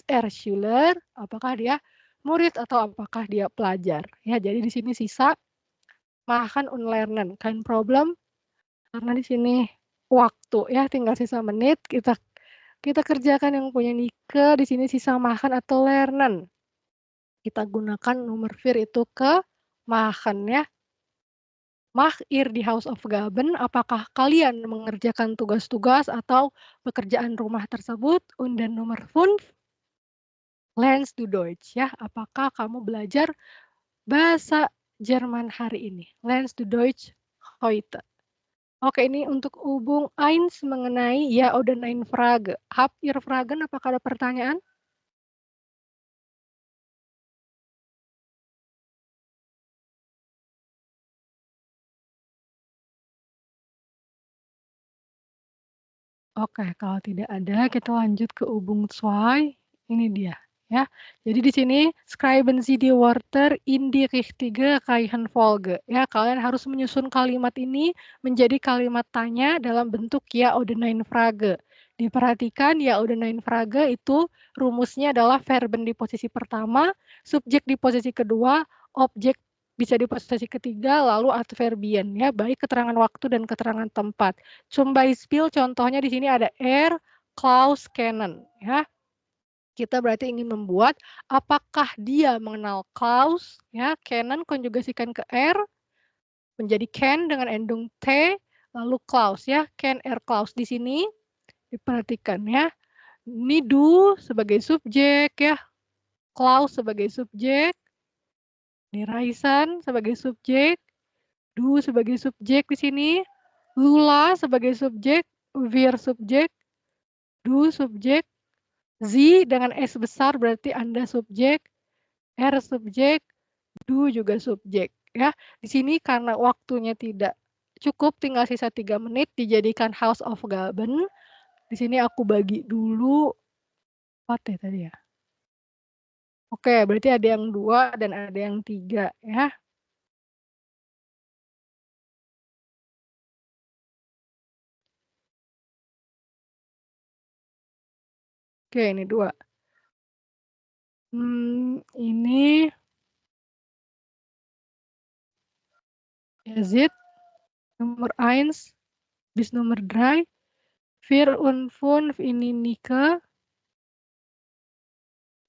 er Schüler, apakah dia murid atau apakah dia pelajar ya. Jadi di sini sisa machen und lernen, kein problem karena di sini waktu ya, tinggal sisa menit, kita kerjakan yang punya Nike. Di sini sisa machen atau lernen, kita gunakan nomor vir itu ke machen ya. Mach ihr die Hausaufgaben, apakah kalian mengerjakan tugas-tugas atau pekerjaan rumah tersebut? Und dan nomor 5, lernst du Deutsch ya, apakah kamu belajar bahasa Jerman hari ini? Lernst du Deutsch heute? Oke, ini untuk Übung 1 mengenai ya oder nein Frage. Habt ihr Fragen? Apakah ada pertanyaan? Oke, kalau tidak ada, kita lanjut ke Übung 2. Ini dia, ya. Jadi di sini schreiben Sie die Wörter in die richtige Reihenfolge. Ya, kalian harus menyusun kalimat ini menjadi kalimat tanya dalam bentuk ya oder nein Frage. Diperhatikan ya oder nein Frage itu rumusnya adalah verben di posisi pertama, subjek di posisi kedua, objek bisa di posisi ketiga, lalu adverbian ya, baik keterangan waktu dan keterangan tempat. Zum Beispiel contohnya di sini ada Klaus kennen ya. Kita berarti ingin membuat apakah dia mengenal Klaus ya, kennen konjugasikan ke menjadi ken dengan endung T, lalu Klaus ya, ken Klaus di sini diperhatikan ya. Ini du sebagai subjek ya, Klaus sebagai subjek, ini Raisan sebagai subjek, du sebagai subjek di sini, Lula sebagai subjek, wir subjek, du subjek, Sie dengan S besar berarti Anda subjek, R subjek, du juga subjek ya. Di sini karena waktunya tidak cukup, tinggal sisa 3 menit dijadikan Hausaufgaben. Di sini aku bagi dulu apa tadi ya? Oke, berarti ada yang 2 dan ada yang 3 ya. Oke, ini 2. Ini Yazid, Nummer 1, bis Nummer 3, 4 und 5 ini Nika,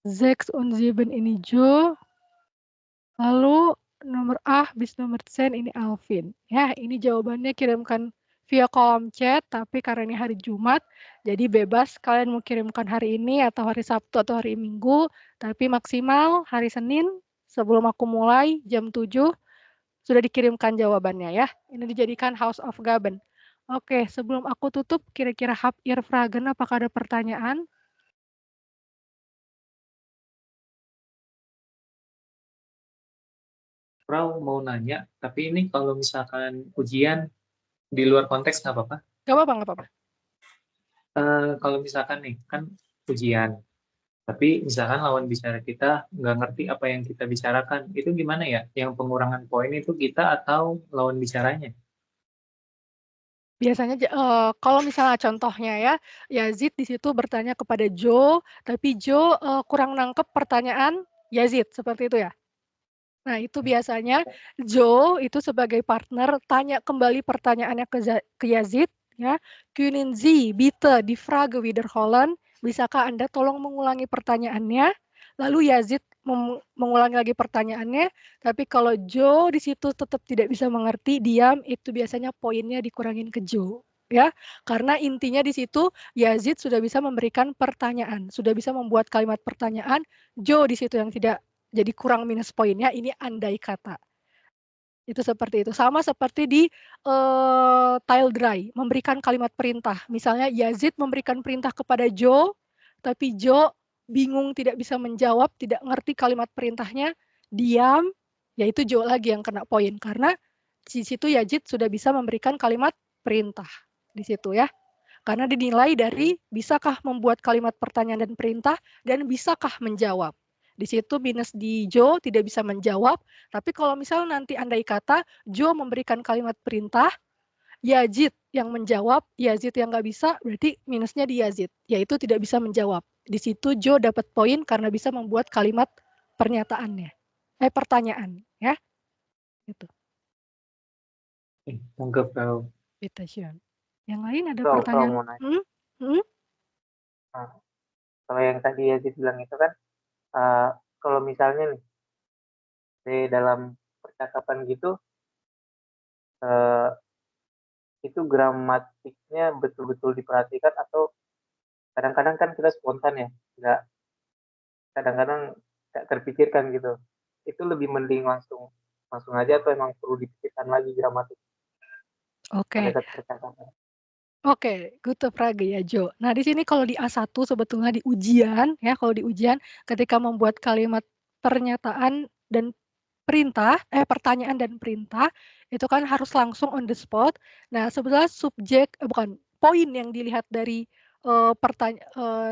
6 und 7 ini Joe, lalu nomor A bis nomor 10 ini Alvin. Ya, ini jawabannya kirimkan via kolom chat, tapi karena ini hari Jumat, jadi bebas kalian mau kirimkan hari ini atau hari Sabtu atau hari Minggu, tapi maksimal hari Senin sebelum aku mulai jam 7 sudah dikirimkan jawabannya ya. Ini dijadikan House of Gaben. Oke, sebelum aku tutup, kira-kira Hapir Fragen apakah ada pertanyaan? Frau mau nanya, tapi ini kalau misalkan ujian di luar konteks nggak apa-apa? Gak apa-apa, gak apa-apa. Kalau misalkan nih, kan ujian, tapi misalkan lawan bicara kita nggak ngerti apa yang kita bicarakan, itu gimana ya? Yang pengurangan poin itu kita atau lawan bicaranya? Biasanya kalau misalnya contohnya ya, Yazid di situ bertanya kepada Joe, tapi Joe kurang nangkep pertanyaan Yazid, seperti itu ya. Nah, itu biasanya Joe itu sebagai partner tanya kembali pertanyaannya ke Yazid, ya. Können Sie bitte die Frage wiederholen? Bisakah Anda tolong mengulangi pertanyaannya? Lalu Yazid mengulangi lagi pertanyaannya, tapi kalau Joe di situ tetap tidak bisa mengerti, diam, itu biasanya poinnya dikurangin ke Joe. Ya, karena intinya di situ Yazid sudah bisa memberikan pertanyaan, sudah bisa membuat kalimat pertanyaan, Joe di situ yang tidak jadi kurang minus poinnya, ini andai kata. Itu seperti itu. Sama seperti di tile dry, memberikan kalimat perintah. Misalnya Yazid memberikan perintah kepada Joe, tapi Joe bingung tidak bisa menjawab, tidak ngerti kalimat perintahnya, diam, yaitu Joe lagi yang kena poin. Karena di situ Yazid sudah bisa memberikan kalimat perintah. Di situ ya. Karena dinilai dari bisakah membuat kalimat pertanyaan dan perintah, dan bisakah menjawab. Di situ minus di Joe tidak bisa menjawab, tapi kalau misalnya nanti andai kata Joe memberikan kalimat perintah, Yazid yang menjawab, Yazid yang nggak bisa, berarti minusnya di Yazid, yaitu tidak bisa menjawab. Di situ Joe dapat poin karena bisa membuat kalimat pernyataannya, pertanyaan, ya. Gitu. Tangkap Frau. Yang lain ada Frau pertanyaan? mau nanya. Nah, kalau yang tadi Yazid bilang itu kan, kalau misalnya nih di dalam percakapan gitu, itu gramatiknya betul-betul diperhatikan atau kadang-kadang kan kita spontan ya, nggak kadang-kadang nggak terpikirkan gitu. Itu lebih mending langsung aja atau emang perlu dipikirkan lagi gramatik pada Oke. saat percakapan? Oke, good Frage ya, Jo. Nah, di sini kalau di A1 sebetulnya di ujian, ya, kalau di ujian ketika membuat kalimat pernyataan dan perintah, pertanyaan dan perintah, itu kan harus langsung on the spot. Nah, sebetulnya poin yang dilihat dari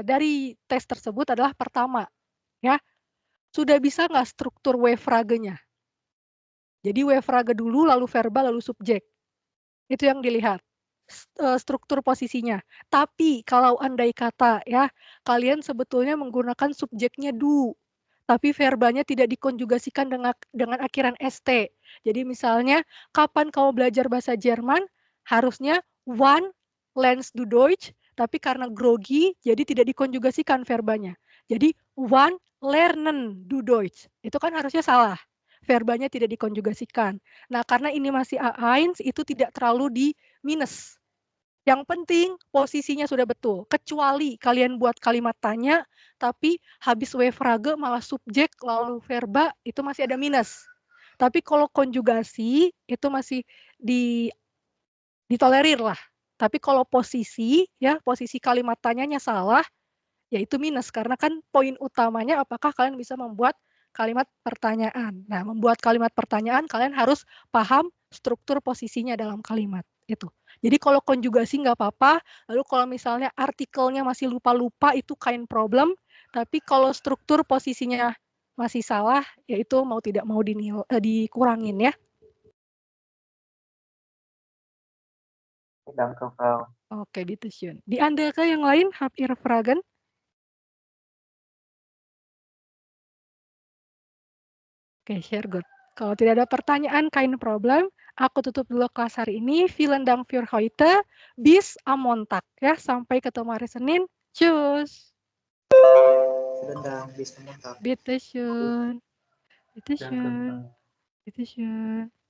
dari tes tersebut adalah pertama, ya, sudah bisa nggak struktur W-fragenya? Jadi W-frage dulu, lalu verba, lalu subjek. Itu yang dilihat. Struktur posisinya. Tapi kalau andai kata ya, kalian sebetulnya menggunakan subjeknya do, tapi verbanya tidak dikonjugasikan dengan akhiran st. Jadi misalnya, kapan kamu belajar bahasa Jerman? Harusnya wann lernst du Deutsch, tapi karena grogi, jadi tidak dikonjugasikan verbanya. Jadi wann lernen du Deutsch. Itu kan harusnya salah. Verbanya tidak dikonjugasikan. Nah, karena ini masih A1, itu tidak terlalu di minus. Yang penting posisinya sudah betul. Kecuali kalian buat kalimat tanya, tapi habis W-frage malah subjek lalu verba, itu masih ada minus. Tapi kalau konjugasi itu masih ditolerir lah. Tapi kalau posisi, ya posisi kalimat tanyanya salah, ya itu minus. Karena kan poin utamanya apakah kalian bisa membuat kalimat pertanyaan. Nah, membuat kalimat pertanyaan kalian harus paham struktur posisinya dalam kalimat. Itu. Jadi kalau konjugasi nggak apa-apa, lalu kalau misalnya artikelnya masih lupa-lupa itu kind problem, tapi kalau struktur posisinya masih salah, yaitu mau tidak mau dikurangin ya. Danke, Frau. Oke, bitteschön. Di Anda ke yang lain, Hapir Fragen? Oke, share good. Kalau tidak ada pertanyaan, kein problem. Aku tutup dulu kelas hari ini. Vielen Dank für heute. Bis am Montag. Ya, sampai ketemu hari Senin. Tschüss. Vielen Dank, bis Montag. Bitte schön. Bitte Danke, schön. Pak. Bitte schön.